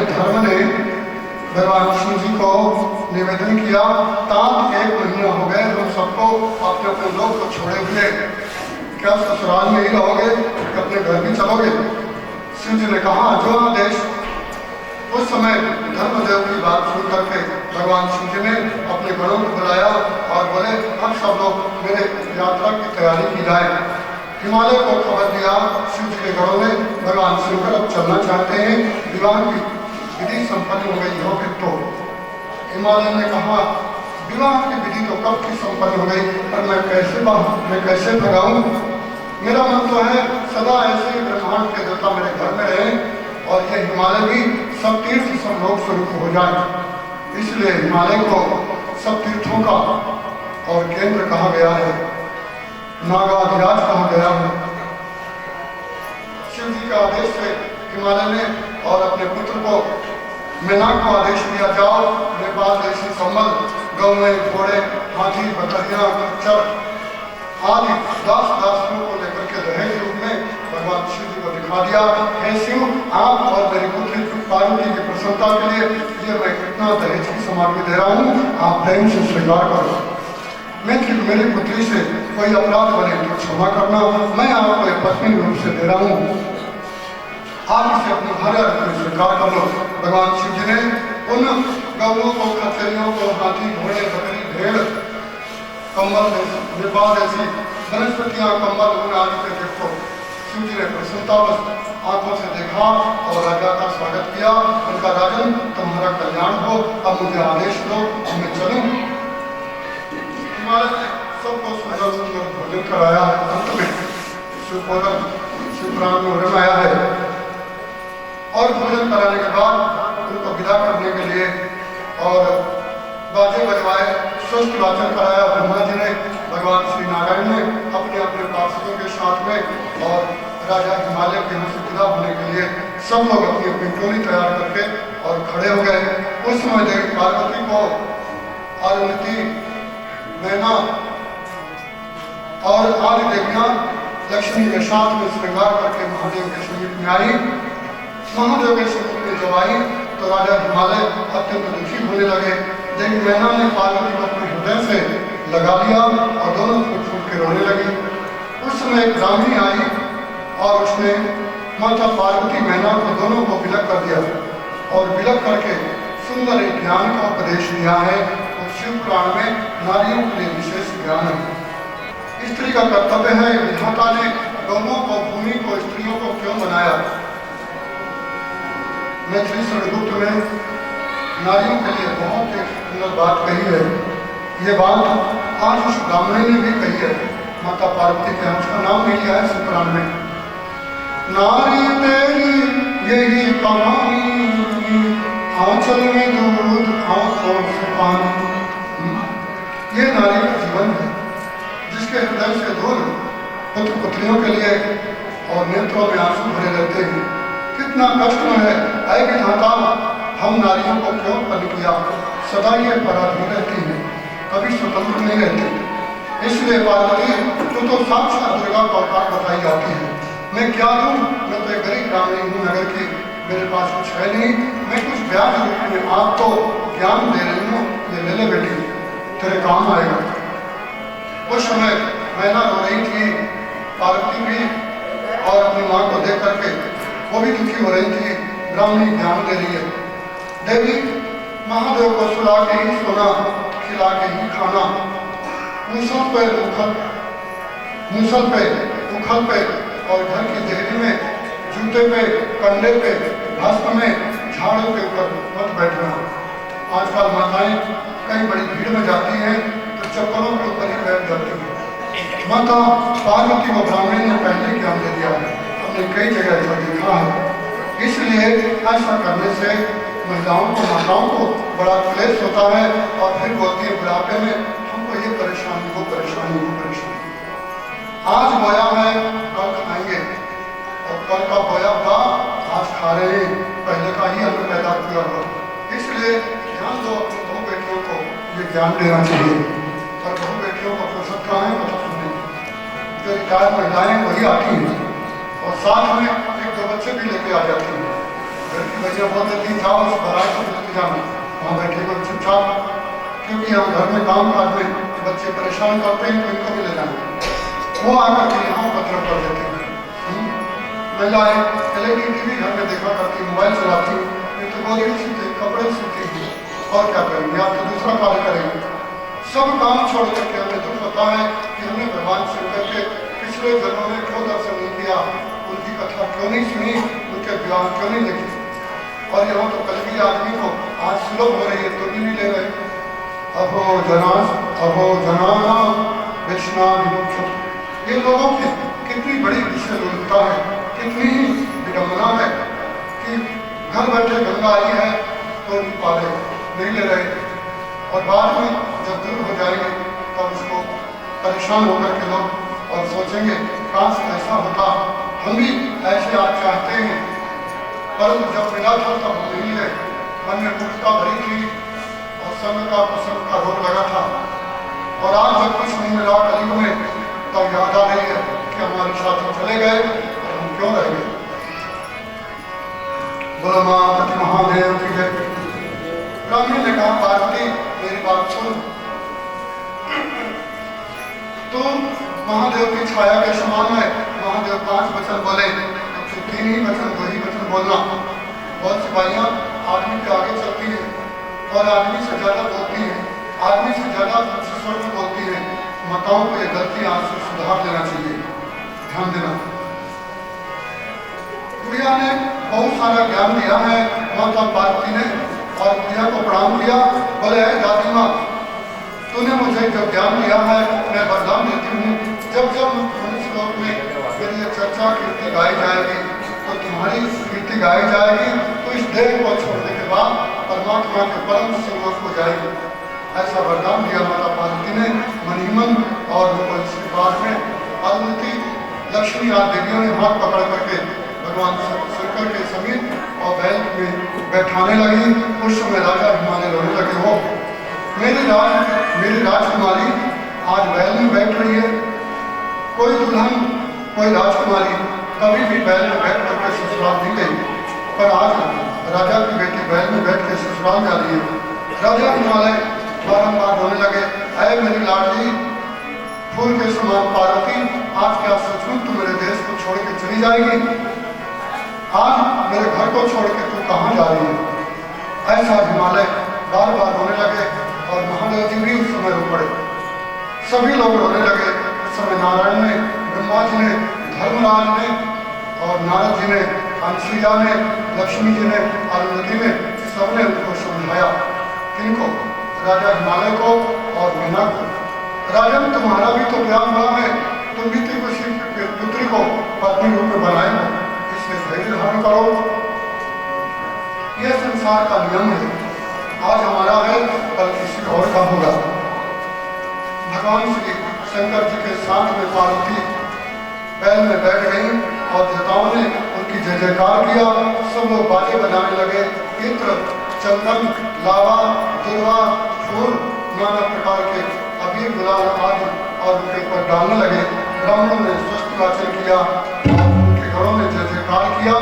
धर्म ने भगवान शिव जी को निवेदन किया, तात 1 महीना हो गए तुम सबको अपने अपने लोग को छोड़े हुए, क्या ससुराल में ही रहोगे कि अपने घर भी चलोगे? शिव जी ने कहा जो आदेश। उस समय धर्मदेव की बात सुन करके भगवान शिव जी ने अपने गणों को बुलाया और बोले अब सब लोग मेरे यात्रा की तैयारी की जाए। हिमालय को खबर दिया शिव जी के गणों ने, भगवान शंकर अब चलना चाहते हैं, विवाह की विधि संपन्न हो गई हो। फिर तो हिमालय ने कहा विवाह की विधि तो कब की संपन्न हो गई, पर मैं कैसे भगाऊं? मेरा मन तो है सदा ऐसे ही ब्रह्मांड के देवता मेरे घर में रहें और ये हिमालय भी सब तीर्थ सब लोक स्वरूप हो जाए। इसलिए हिमालय को सब तीर्थों का और केंद्र कहा गया है, नागाधिराज कहा गया है। शिव जी के आदेश से हिमालय ने और अपने पुत्र को मीना को आदेश दिया, जाओ नेपाल देशी संबल, गौएं, घोड़े, हाथी, बकरियां, खच्चर आदि दासियों को लेकर के दहेज रूप में भगवान शिव जी को दिखा दिया। हे शिव, आप और मेरी पुत्री पार्वती की प्रसन्नता के लिए ये मैं कितना दहेज की सामग्री दे रहा हूँ, आप प्रेम से स्वीकार करो। मेरी पुत्री से कोई अपराध बने तो क्षमा करना, मैं आपको एक पत्नी रूप से दे रहा हूँ, आप इसे अपने भार्या रूप में स्वीकार कर लो। भगवान शिव जी ने उन गौओं को, खच्चरियों को, हाथी, घोड़े, बकरी, भेड़, कम्बल, नेपाल ऐसी वनस्पतियां, कम्बल, ऊन आदि के देखो शिव जी ने प्रसन्नतावश आंखों से देखा और राजा का स्वागत किया। उनका राजन, तुम्हारा कल्याण हो, अब मुझे आदेश दो, अब मैं चलूं। हिमालय ने सबको सुंदर सुंदर भोजन कराया है। अंत में शिवपुराण में वर्णन आया है। और भोजन कराने के बाद उनको विदा करने के लिए और बाजे बजवाए, स्वस्थ वाचन कराया ब्रह्मा जी ने, भगवान श्री नारायण ने अपने अपने पार्षदों के साथ में, और राजा हिमालय के यहाँ से विदा होने के लिए सब लोग अपनी अपनी टोली तैयार करके और खड़े हो गए। उस समय देवी पार्वती को अरुंधति, मैना और आदि देवियां लक्ष्मी के साथ में श्रृंगार करके महादेव के समीप में आई। महादेव के समीप में जब आई तो राजा हिमालय अत्यंत दुखी होने लगे। देवी मैना ने पार्वती को अपने हृदय से लगा लिया और दोनों फूट फूट के रोने लगी। उस समय एक ब्राह्मणी आई और उसने माता पार्वती मैना को दोनों को विलक कर दिया और विलक करके सुंदर एक ज्ञान का उपदेश दिया है। तो शिव पुराण में नारियों के लिए विशेष ज्ञान है। स्त्री का कर्तव्य है, विधाता ने गौओं को, भूमि को, स्त्रियों को क्यों बनाया। मैथिली षडगुप्त में नारियों के लिए बहुत एक सुंदर बात कही है। ये बात आज उस ब्राह्मणी ने भी कही है, माता पार्वती के उसका नाम नहीं लिया है शिव पुराण में। नारी तेरी यही कहानी, आंचल में दूध, आंखों से पानी। ये नारी का जीवन है, जिसके हृदय से दूर पुत्र पुत्रियों के लिए और नेत्रों में आंसू भरे रहते हैं। कितना कष्ट है, ऐ विधाता, हम नारियों को क्यों उत्पन्न किया। सदा ये पराधीन रहती है, कभी स्वतंत्र नहीं रहती। इसलिए पार्वती, तू तो साक्षात दुर्गा का अवतार बताई जाती है। मैं क्या दूं, मैं तो एक गरीब ब्राह्मणी हूँ नगर की, मेरे पास कुछ है नहीं। मैं कुछ ब्याज रूप में आपको ज्ञान दे रही हूँ, ये ले ले बेटी, तेरे काम आएगा। उस समय मैना रो रही थी, पार्वती भी, और अपनी माँ को देख करके वो भी दुखी हो रही थी। ब्राह्मणी ज्ञान दे रही है। देवी महादेव को सुला के ही सोना, खिला के ही खाना, मूसल पे उखल पे और घर की देहरी में, जूते पे, कंधे पे, भस्म में, झाड़ू के ऊपर मत बैठना। आजकल माताएं कई बड़ी भीड़ में जाती हैं तो चप्पलों के ऊपर ही बैठ जाती हैं। माता पार्वती को ब्राह्मणी ने पहले ज्ञान दे दिया है, हमने कई जगह ऐसा देखा है। इसलिए ऐसा करने से महिलाओं को, माताओं को बड़ा क्लेश होता है और फिर बोलती है बुढ़ापे में हमको ये परेशानी, वो परेशानी, वो परेशानी। आज बोया है कल खाएंगे, और कल का बोया हुआ आज खा रहे हैं, पहले का ही हमने पैदा किया हुआ। इसलिए ध्यान दो, अपनी बहू बेटियों को ये ज्ञान देना चाहिए। और बहू बेटियों को फुर्सत कहाँ है, पता सुनने जो रिटायर्ड महिलाएं वही आती हैं और साथ में एक दो बच्चे भी लेके आ जाती हैं। घर की बच्चियाँ बोल देती जाओ उस बारात को लेके जाना, वहाँ बैठे को चुपचाप, क्योंकि हम घर में काम काज में बच्चे परेशान करते हैं तो इनको भी ले जाना। वो आकर के यहाँ उपद्रव कर देते हैं। महिलाएं LED TV घर में देखा करती, मोबाइल चलाती, तो गोदड़ी सीखती, कपड़े सीखती, और क्या करेंगे, आप तो दूसरा कार्य करेंगे। सब काम छोड़ करके हमें दुख होता है कि हमने भगवान शंकर के पिछले जन्मों में क्यों दर्शन नहीं किया, उनकी कथा क्यों नहीं सुनी, उनके विवाह क्यों नहीं देखे। और यहाँ तो कलगी आदमी को आज सुलभ हो रही है तो भी नहीं ले रहे। अहो जना विष्णा विमुक्त, ये लोगों की कितनी बड़ी विषय लोलुपता है, कितनी ही विडम्बना है कि घर बैठे गंगा आई है तो नहीं पा रहे, नहीं ले रहे, और बाद में जब दूर हो जाएंगे तब उसको परेशान होकर के लोग और सोचेंगे काश ऐसा होता, हम भी ऐसे आज चाहते हैं, परंतु जब मिला था तब हम नहीं है। मन में मूर्खता भरी थी और संग का कुसंग का रोग लगा था। और आज जब कुछ नहीं मिला कलयुग में, तब याद आ रही है कि हमारे साथी चले गए और हम क्यों रह गए। बोलो माँ महादेव की जय। ब्राह्मण ने कहा, पार्वती मेरी बात सुन, तू महादेव की छाया के समान है। महादेव 5 वचन बोले, अब तू 3 ही वचन 2 ही वचन बोलना। बहुत सी बाइयां आदमी के आगे चलती है और आदमी से ज्यादा बोलती है, आदमी से ज्यादा स्वर में बोलती है। माताओं को ये गलती आज से सुधार देना चाहिए, ध्यान देना। बुढ़िया ने बहुत सारा ज्ञान दिया है माता पार्वती ने, और बुढ़िया को प्रणाम किया। बोले, दादी माँ, तूने मुझे जो ज्ञान दिया है मैं वरदान देती हूँ, जब जब मनुष्य लोक में मेरी ये चर्चा कीर्ति गाई जाएगी तो तुम्हारी कीर्ति गाई जाएगी, तो इस देह को छोड़ने के बाद परमात्मा के परम संयोग हो जाएगी। ऐसा वरदान दिया माता पार्वती ने मणिमन। और इसी बात में अरुंधति लक्ष्मी आदि देवियों ने हाथ पकड़ करके भगवान शंकर के समीप और बैल में बैठाने लगी। उस समय राजा हिमालय रोने लगे, हो मेरी राजकुमारी आज बैल में बैठ रही है। कोई दुल्हन, कोई राजकुमारी कभी भी बैल में बैठ करके ससुराल नहीं गई, पर आज राजा की बेटी बैल में बैठ के ससुराल जा रही है। राजा हिमालय बारंबार रोने लगे, अरे मेरी लाडली फूल के समान पार्वती, आज क्या सचमुच तू मेरे देश को छोड़ के चली जाएगी? आज मेरे घर को छोड़ के तू कहाँ जा रही है? ऐसा हिमालय बार बार रोने लगे और महादेव जी भी उस समय रो पड़े। सभी लोग रोने लगे। उस समय नारायण ने, ब्रह्मा जी ने, धर्मराज ने और नारद जी ने, अंशुजा ने, लक्ष्मी जी ने, अरुंधति ने, सबने उनको समझाया। किनको? राजा हिमालय को और मीना को। राजन, तुम्हारा भी तो प्यार बड़ा है, तुम भी किसी पुत्री को पत्नी रूप में बनाए हो, इसलिए धैर्य धारण करो। यह संसार का नियम है, आज हमारा है कल किसी और का होगा। भगवान श्री शंकर जी के साथ में पार्वती बैल में बैठ गई और देवताओं ने उनकी जय जयकार किया। सब लोग बाजे बजाने लगे, इत्र, चंदन, लावा, दुर्वा, फूल, नाना प्रकार के अबीर, गुलाल आदि और उनके ऊपर डालने लगे। ब्राह्मणों ने स्वस्ति वाचन किया और उनके घरों में जय जयकार किया।